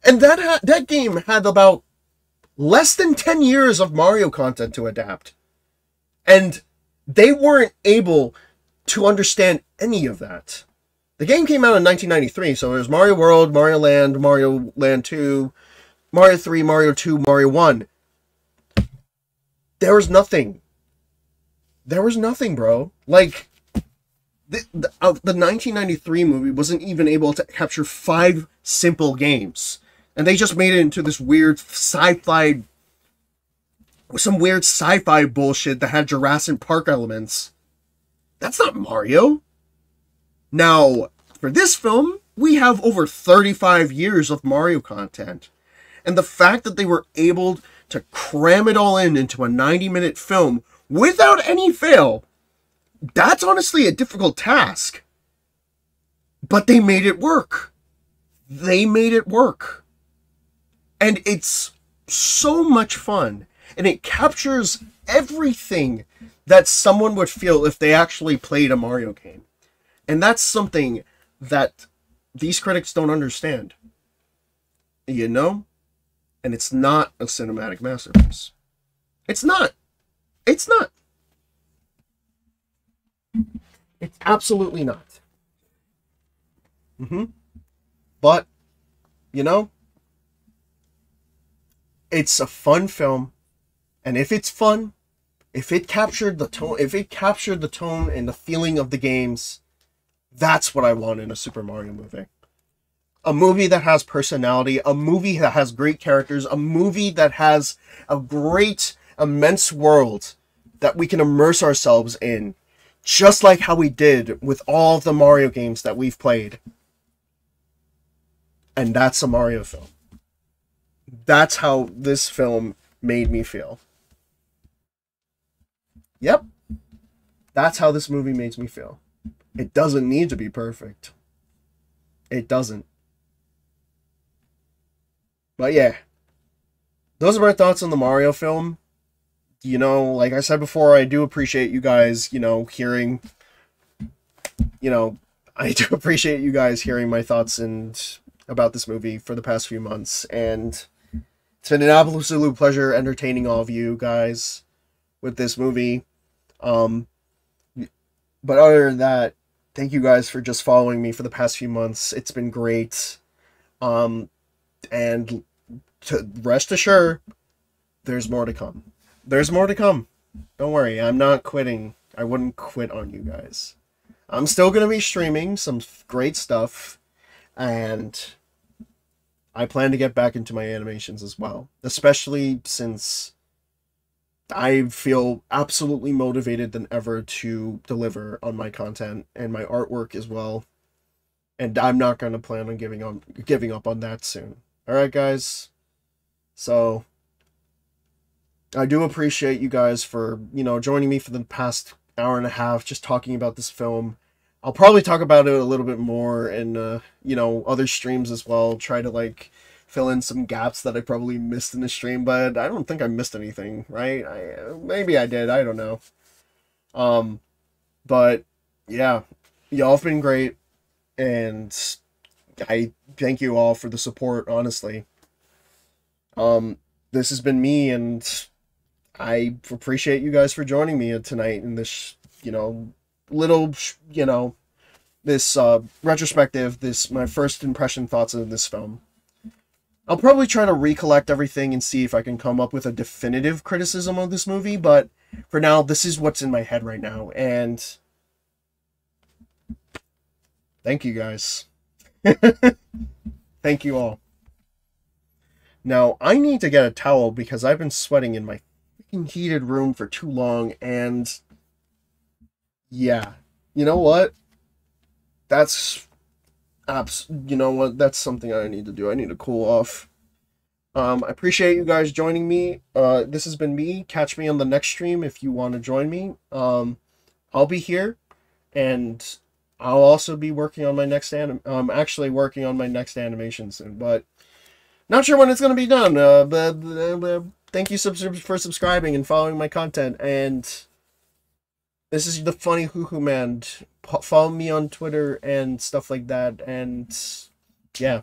And that game had about less than 10 years of Mario content to adapt. And they weren't able to understand any of that. The game came out in 1993, so there's Mario World, Mario Land 2, Mario 3, Mario 2, Mario 1. There was nothing. There was nothing, bro. Like, the 1993 movie wasn't even able to capture 5 simple games. And they just made it into this weird sci-fi... some weird sci-fi bullshit that had Jurassic Park elements. That's not Mario. Now, for this film, we have over 35 years of Mario content. And the fact that they were able to cram it all into a 90-minute film without any fail, that's honestly a difficult task. But they made it work. They made it work. And it's so much fun. And it captures everything that someone would feel if they actually played a Mario game. And that's something that these critics don't understand. And it's not a cinematic masterpiece. It's not. It's not. It's absolutely not. But, it's a fun film. And if it's fun, if it captured the tone and the feeling of the games, that's what I want in a Super Mario movie. A movie that has personality, a movie that has great characters, a movie that has a great, immense world that we can immerse ourselves in, just like how we did with all of the Mario games that we've played. And that's a Mario film. That's how this film made me feel. Yep. That's how this movie makes me feel. It doesn't need to be perfect. It doesn't. But yeah. Those are my thoughts on the Mario film. Like I said before, I do appreciate you guys, hearing... I do appreciate you guys hearing my thoughts about this movie for the past few months. And it's been an absolute pleasure entertaining all of you guys with this movie. But other than that, thank you guys for just following me for the past few months. It's been great. And to rest assured, there's more to come. There's more to come. Don't worry, I'm not quitting. I wouldn't quit on you guys. I'm still going to be streaming some great stuff. And I plan to get back into my animations as well. Especially since I feel absolutely motivated than ever to deliver on my content and my artwork as well. And I'm not going to plan on giving up on that soon. Alright, guys? So, I do appreciate you guys for, joining me for the past hour and a half just talking about this film. I'll probably talk about it a little bit more in, other streams as well. Try to, fill in some gaps that I probably missed in the stream, but I don't think I missed anything, right? Maybe I did, I don't know. But, yeah, y'all have been great, and I thank you all for the support, honestly. This has been me, and I appreciate you guys for joining me tonight in this, little, this retrospective, this my first impression thoughts of this film. I'll probably try to recollect everything and see if I can come up with a definitive criticism of this movie, but for now, this is what's in my head right now, and thank you guys. Thank you all. Now, I need to get a towel because I've been sweating in my freaking heated room for too long, and yeah, you know what? That's you know what? That's something I need to do. I need to cool off. I appreciate you guys joining me. This has been me. Catch me on the next stream if you want to join me. I'll be here, and I'll also be working on my next actually working on my next animation soon, but not sure when it's gonna be done. But thank you for subscribing and following my content. And this is the funny hoo hoo man. Follow me on Twitter and stuff like that. And yeah,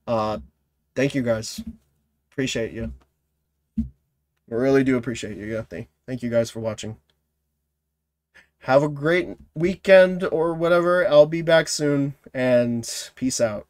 thank you guys. Appreciate you. I really do appreciate you. Yeah, thank you guys for watching. Have a great weekend or whatever. I'll be back soon, and peace out.